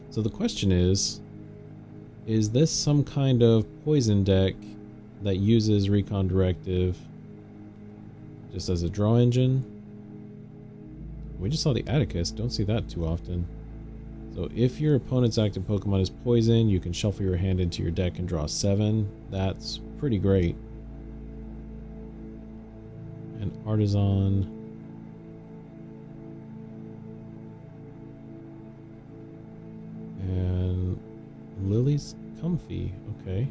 So the question is this some kind of poison deck that uses Recon Directive just as a draw engine? We just saw the Atticus, don't see that too often. So if your opponent's active Pokemon is poison, you can shuffle your hand into your deck and draw 7. That's pretty great. Artisan. And Lily's comfy. Okay.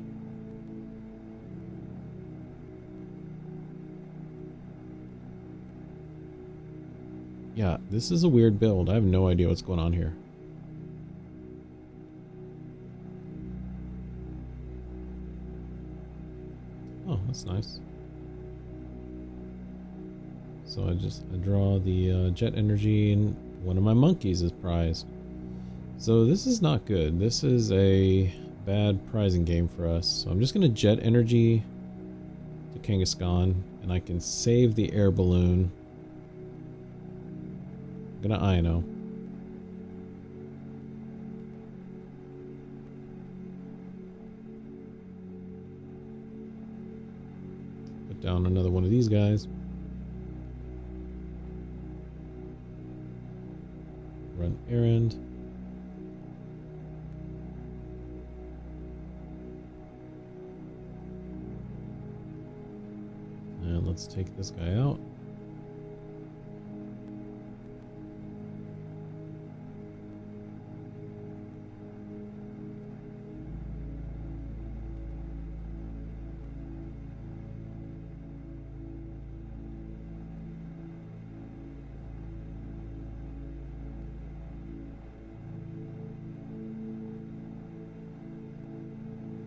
Yeah, this is a weird build. I have no idea what's going on here. Oh, that's nice. So I draw the jet energy, and one of my monkeys is prized. So this is not good. This is a bad prizing game for us. So I'm just going to jet energy to Kangaskhan, and I can save the air balloon. I'm going to Ino. Put down another one of these guys. Run errand. And let's take this guy out.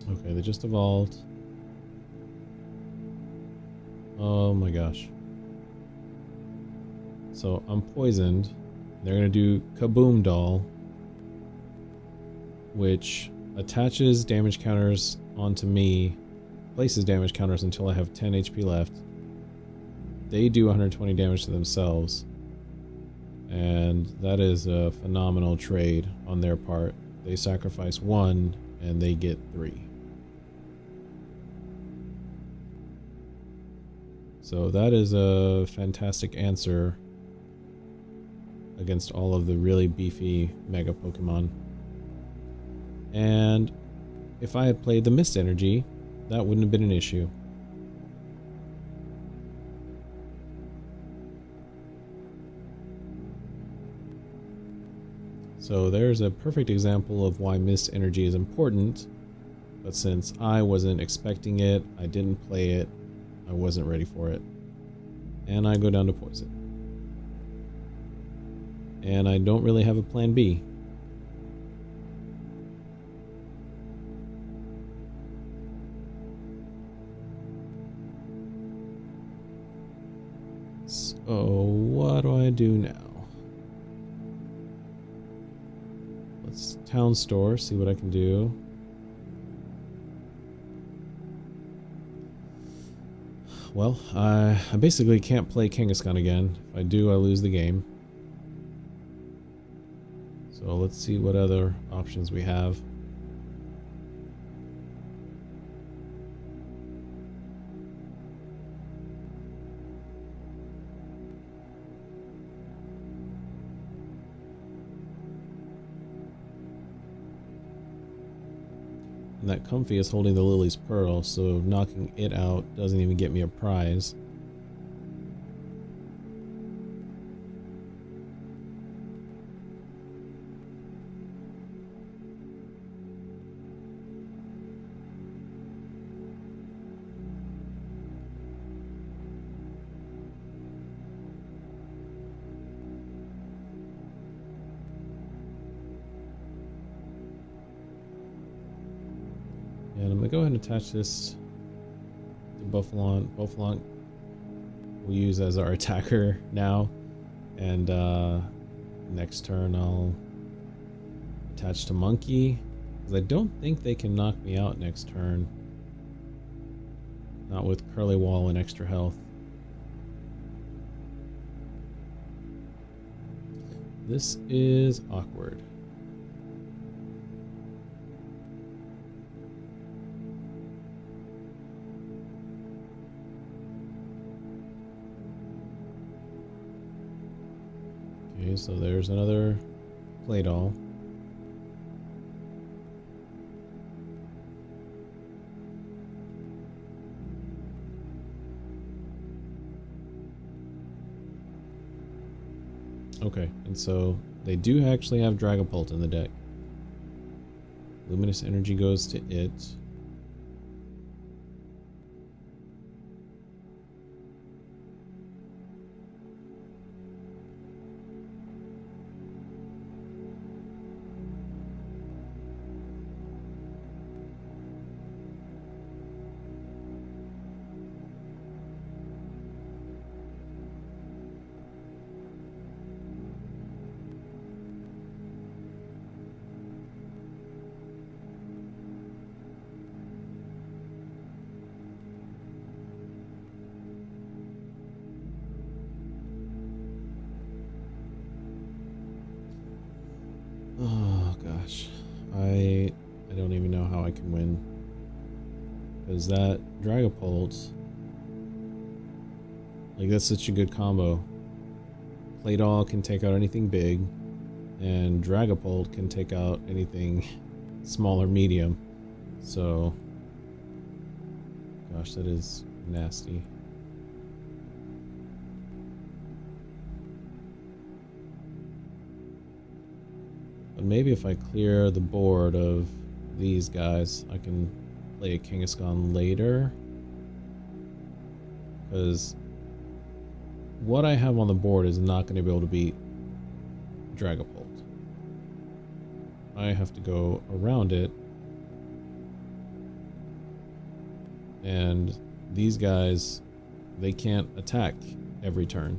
Okay, they just evolved. Oh my gosh. So I'm poisoned. They're gonna do Kaboom Doll, which attaches damage counters onto me, places damage counters until I have 10 HP left. They do 120 damage to themselves, and that is a phenomenal trade on their part. They sacrifice 1 and they get 3. So that is a fantastic answer against all of the really beefy Mega Pokemon. And if I had played the Mist Energy, that wouldn't have been an issue. So there's a perfect example of why Mist Energy is important, but since I wasn't expecting it, I didn't play it, I wasn't ready for it. And I go down to poison. And I don't really have a plan B. So what do I do now? Let's town store, see what I can do. Well, I basically can't play Kangaskhan again. If I do, I lose the game. So let's see what other options we have. And that Comfy is holding the Lily's Pearl, so knocking it out doesn't even get me a prize. And I'm going to go ahead and attach this to Buffalon. Buffalon we'll use as our attacker now. And next turn I'll attach to Monkey, because I don't think they can knock me out next turn. Not with Curly Wall and extra health. This is awkward. Okay, so there's another Claydol. Okay, and so they do actually have Dragapult in the deck. Luminous Energy goes to it. Oh gosh, I don't even know how I can win, because that Dragapult, like, that's such a good combo. Claydol can take out anything big, and Dragapult can take out anything small or medium. So, gosh, that is nasty. But maybe if I clear the board of these guys, I can play a Kangaskhan later. Because what I have on the board is not going to be able to beat Dragapult. I have to go around it. And these guys, they can't attack every turn.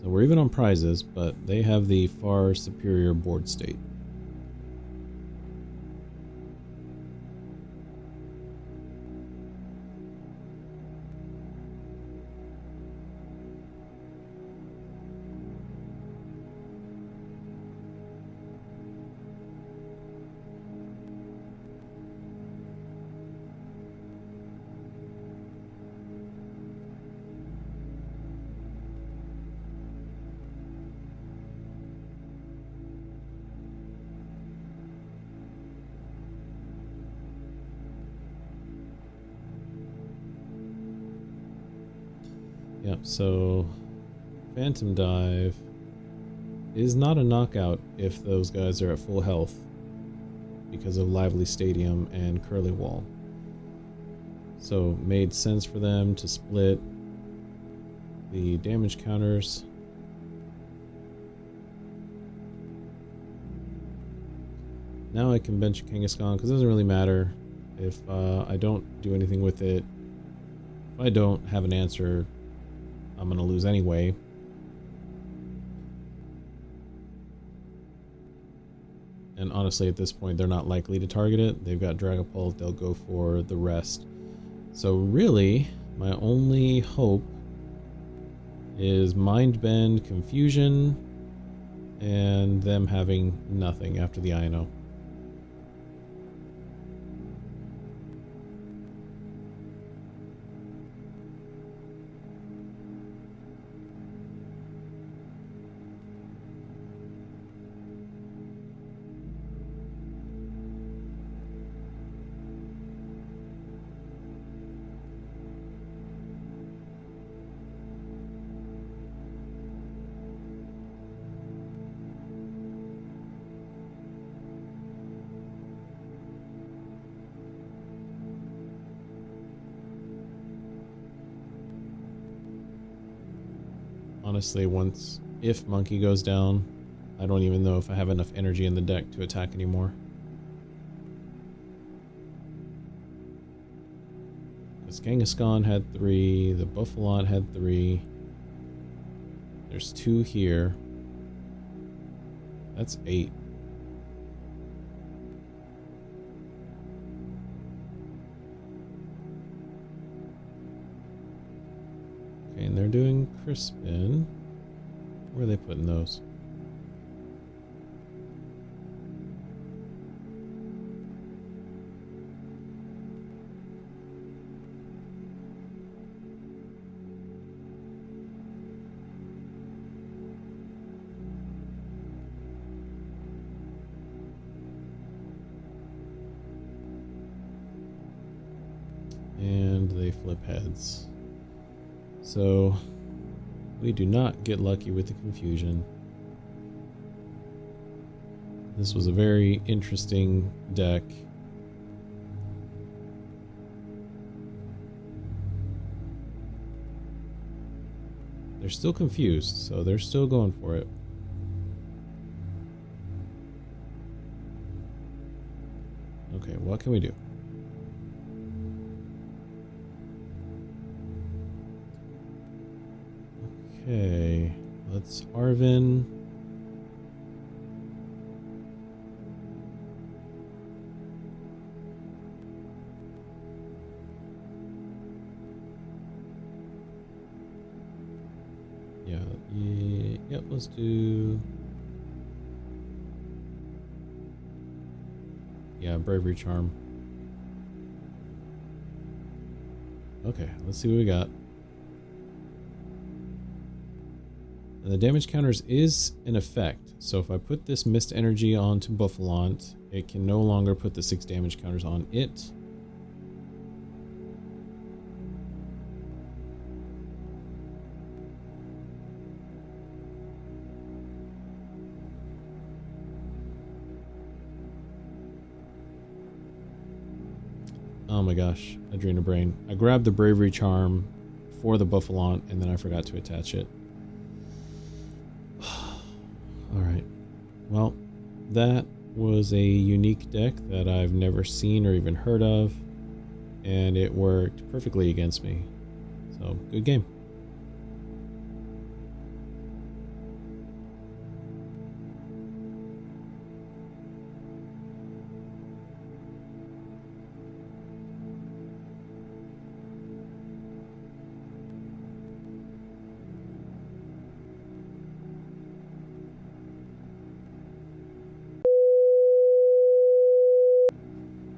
So we're even on prizes, but they have the far superior board state. Yep, so Phantom Dive is not a knockout if those guys are at full health because of Lively Stadium and Curly Wall. So made sense for them to split the damage counters. Now I can bench Kangaskhan because it doesn't really matter if I don't do anything with it. If I don't have an answer, I'm going to lose anyway. And honestly, at this point, they're not likely to target it. They've got Dragapult, they'll go for the rest. So really, my only hope is Mind Bend, Confusion, and them having nothing after the INO. Honestly, if Monkey goes down, I don't even know if I have enough energy in the deck to attack anymore. Because Kangaskhan had 3, the Buffalon had 3. There's 2 here. That's 8. Okay, and they're doing Crispin. Where are they putting those? flip heads. So we do not get lucky with the confusion. This was a very interesting deck. They're still confused, so they're still going for it. Okay, what can we do? Okay, let's Arvin. Yep, let's do... Yeah, Bravery Charm. Okay, let's see what we got. And the damage counters is in effect. So if I put this Mist Energy onto Buffalont, it can no longer put the 6 damage counters on it. Oh my gosh, Adrena Brain. I grabbed the Bravery Charm for the Buffalont and then I forgot to attach it. Alright. Well, that was a unique deck that I've never seen or even heard of, and it worked perfectly against me. So, good game.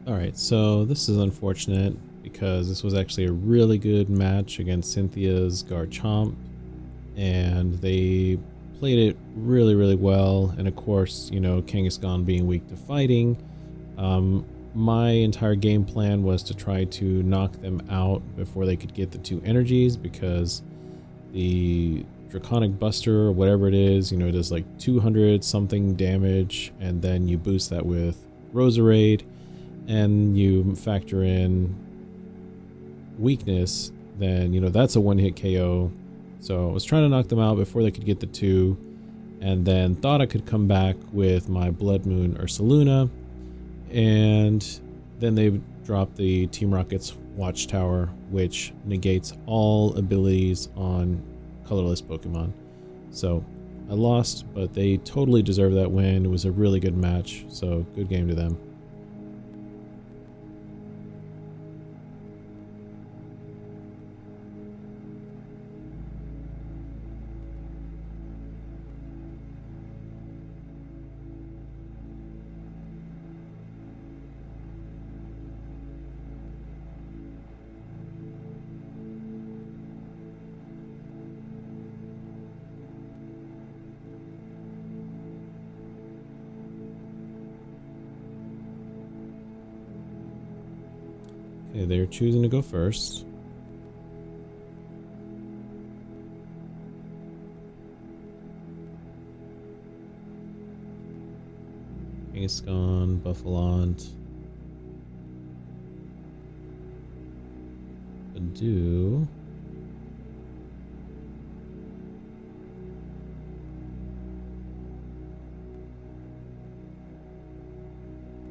Alright, so this is unfortunate because this was actually a really good match against Cynthia's Garchomp, and they played it really, really well. And of course, you know, Kangaskhan being weak to fighting, my entire game plan was to try to knock them out before they could get the 2 energies, because the Draconic Buster or whatever it is, you know, it does like 200 something damage, and then you boost that with Roserade, and you factor in weakness, then, you know, that's a one-hit KO. So I was trying to knock them out before they could get the 2, and then thought I could come back with my Blood Moon Ursaluna, and then they dropped the Team Rocket's Watchtower, which negates all abilities on colorless Pokemon. So I lost, but they totally deserved that win. It was a really good match, so good game to them. Okay, they're choosing to go first. Kangaskhan, Buffalont, Badoo.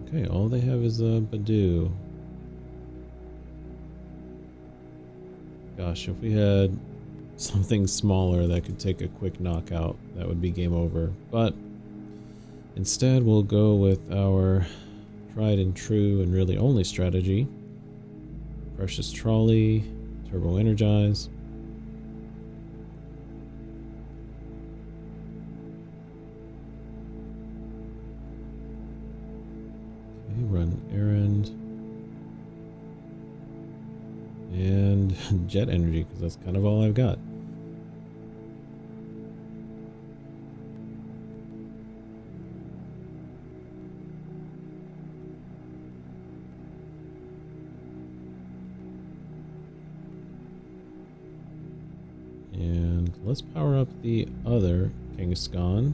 Okay, all they have is a Badoo. Gosh, if we had something smaller that could take a quick knockout, that would be game over. But instead, we'll go with our tried and true and really only strategy. Precious Trolley, Turbo Energize. Okay, run Errand. And Jet Energy, because that's kind of all I've got. let's power up the other Kangaskhan.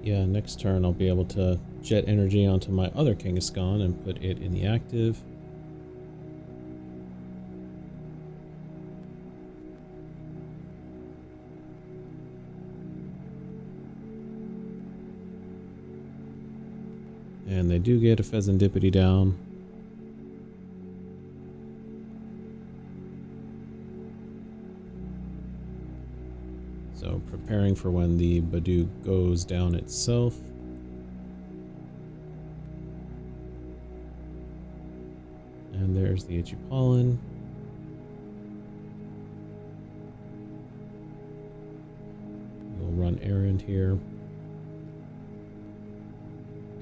Yeah, next turn I'll be able to jet energy onto my other Kangaskhan and put it in the active. And they do get a Pheasantipity down. So preparing for when the Badoo goes down itself. And there's the Itchy Pollen. We'll run errand here.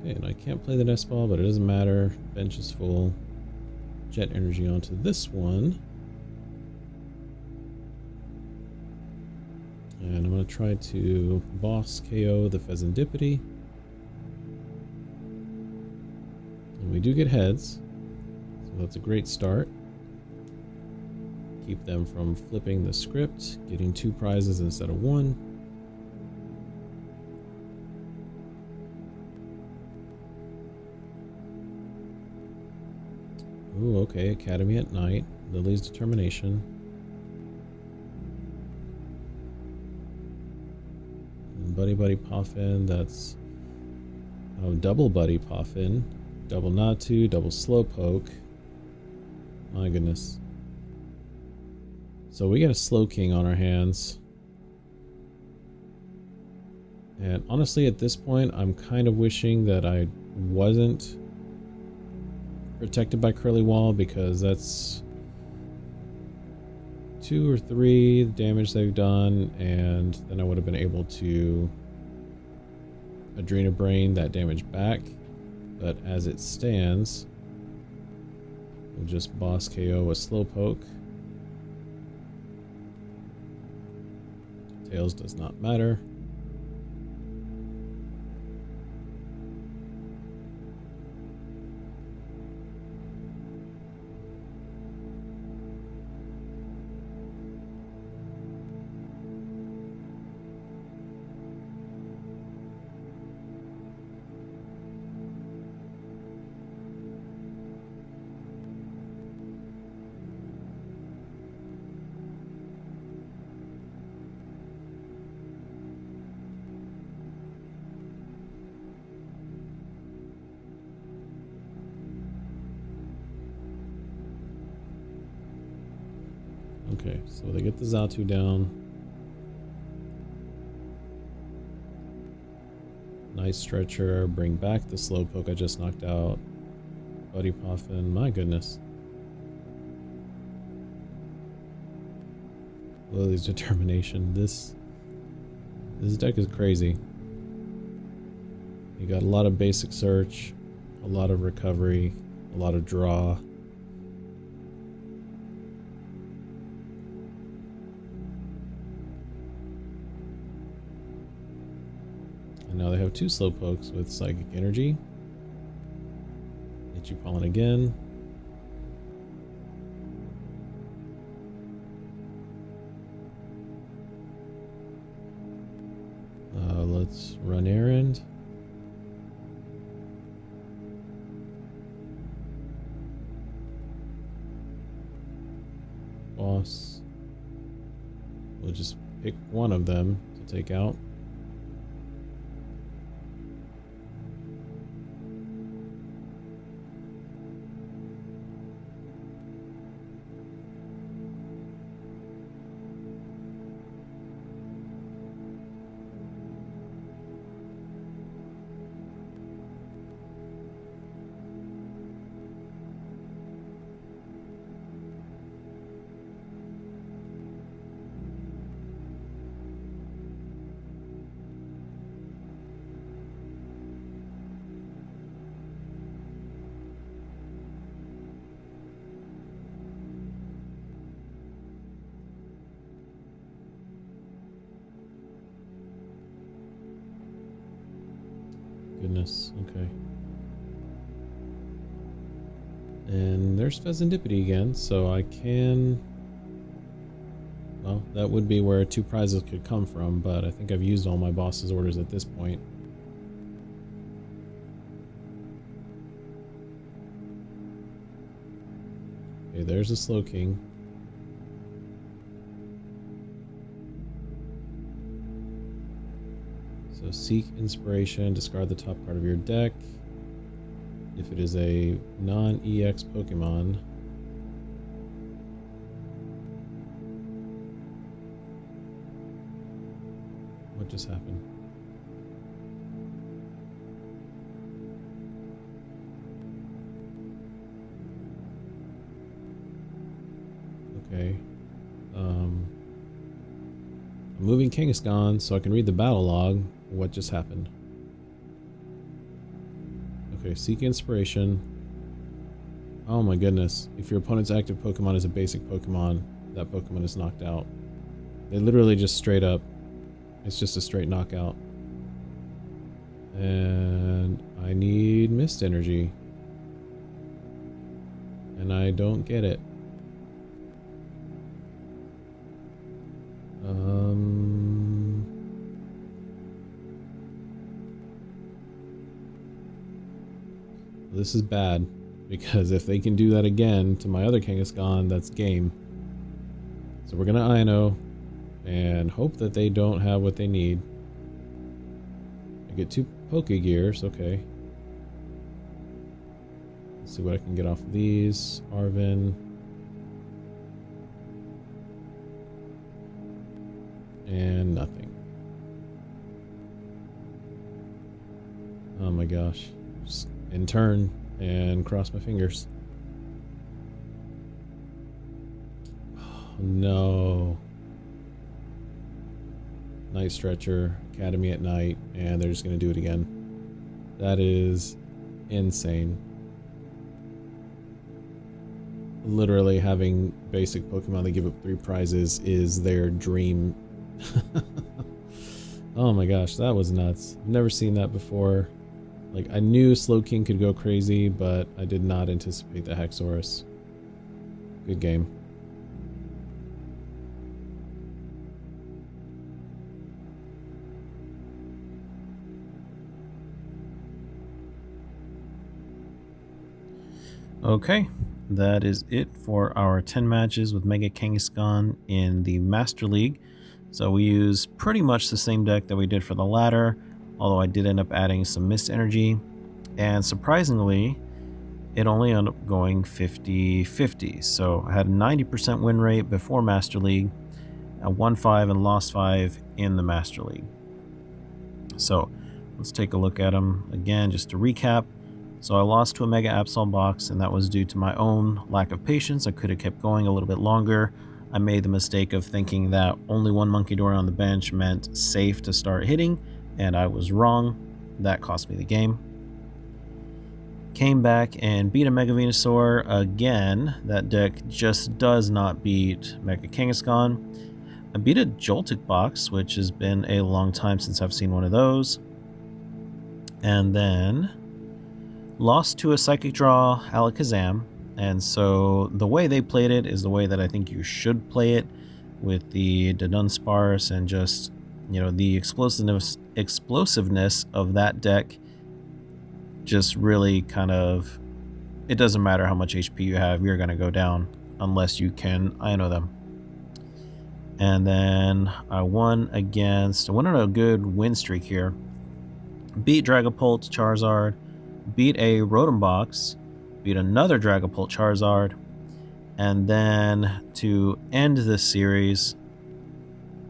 Okay, and I can't play the Nest Ball, but it doesn't matter. Bench is full. Jet energy onto this one. And I'm going to try to boss KO the Pheasantipity. And we do get heads, so that's a great start. Keep them from flipping the script, getting 2 prizes instead of 1. Ooh, okay, Academy at Night, Lily's Determination. Buddy Buddy Poffin, that's double Buddy Poffin, double Natu, double Slowpoke. My goodness. So we got a Slowking on our hands. And honestly, at this point, I'm kind of wishing that I wasn't protected by Curly Wall, because that's 2 or 3 damage they've done, and then I would have been able to Adrena Brain that damage back. But as it stands, we'll just boss KO a Slowpoke. Tails does not matter. Okay, so they get the Xatu down. Nice stretcher, bring back the Slowpoke I just knocked out. Buddy Poffin, my goodness. Lily's Determination. This deck is crazy. You got a lot of basic search, a lot of recovery, a lot of draw. Now they have 2 Slowpokes with Psychic Energy. Itchy Pollen again. Let's run errand. Boss. We'll just pick one of them to take out. Goodness, okay. And there's Pheasantipity again, so I can... Well, that would be where 2 prizes could come from, but I think I've used all my boss's orders at this point. Okay, there's a Slowking. So seek inspiration, discard the top card of your deck. If it is a non-EX Pokemon, what just happened? Okay. I'm moving Kangaskhan so I can read the battle log. What just happened? Okay, seek inspiration. Oh my goodness. If your opponent's active Pokemon is a basic Pokemon, that Pokemon is knocked out. They literally just straight up. It's just a straight knockout. And I need Mist Energy. And I don't get it. This is bad, because if they can do that again to my other Kangaskhan, that's game. So we're gonna Ino and hope that they don't have what they need. I get 2 Pokegears, okay. Let's see what I can get off of these. Arven. And nothing. Oh my gosh. Just in turn and cross my fingers. Oh no. Night Stretcher, Academy at night, and they're just gonna do it again. That is insane. Literally having basic Pokemon that give up 3 prizes is their dream. Oh my gosh, that was nuts. I've never seen that before. Like, I knew Slowking could go crazy, but I did not anticipate the Hexorus. Good game. Okay, that is it for our 10 matches with Mega Kangaskhan in the Master League. So we use pretty much the same deck that we did for the ladder, although I did end up adding some Mist Energy, and surprisingly, it only ended up going 50-50. So I had a 90% win rate before Master League, I won 5 and lost 5 in the Master League. So let's take a look at them again just to recap. So I lost to a Mega Absol box, and that was due to my own lack of patience. I could have kept going a little bit longer. I made the mistake of thinking that only 1 Monkey-Dory on the bench meant safe to start hitting, and I was wrong. That cost me the game. Came back and beat a Mega Venusaur again. That deck just does not beat Mega Kangaskhan. I beat a Joltik Box, which has been a long time since I've seen one of those. And then lost to a Psychic Draw Alakazam. And so the way they played it is the way that I think you should play it, with the Dunsparce and just, you know, the explosiveness of that deck. Just really kind of, it doesn't matter how much HP you have, you're going to go down unless you can Ino them. And then I won on a good win streak here. Beat Dragapult Charizard, beat a Rotom Box, beat another Dragapult Charizard, and then to end this series,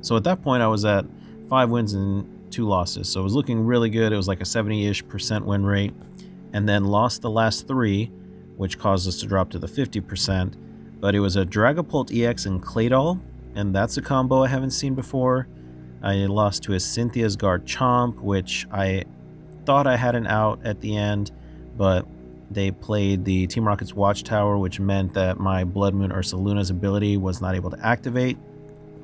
so at that point I was at 5 wins and 2 losses, so it was looking really good. It was like a 70-ish% win rate, and then lost the last 3, which caused us to drop to the 50%, but it was a Dragapult EX and Claydol, and that's a combo I haven't seen before. I lost to a Cynthia's Garchomp, which I thought I had an out at the end, but they played the Team Rocket's Watchtower, which meant that my Blood Moon Ursaluna's ability was not able to activate.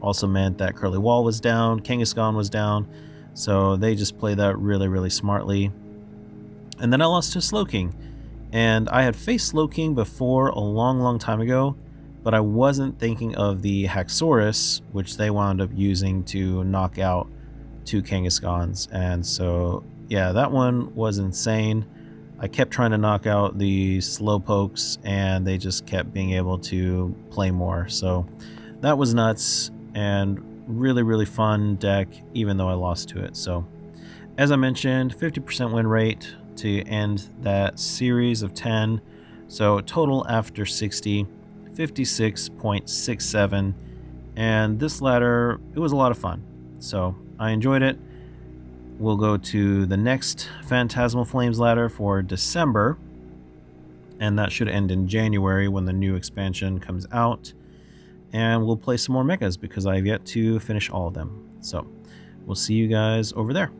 Also meant that Curly Wall was down, Kangaskhan was down, so they just played that really, really smartly. And then I lost to Slowking, And I had faced Slowking before a long time ago, but I wasn't thinking of the Haxorus, which they wound up using to knock out 2 Kangaskhan's. And so, yeah, that one was insane. I kept trying to knock out the Slowpokes, and they just kept being able to play more. So that was nuts, and really fun deck, even though I lost to it. So as I mentioned, 50% win rate to end that series of 10. So total after 60, 56.67. And this ladder, it was a lot of fun. So I enjoyed it. We'll go to the next Phantasmal Flames ladder for December. And that should end in January when the new expansion comes out. And we'll play some more megas because I've yet to finish all of them. So we'll see you guys over there.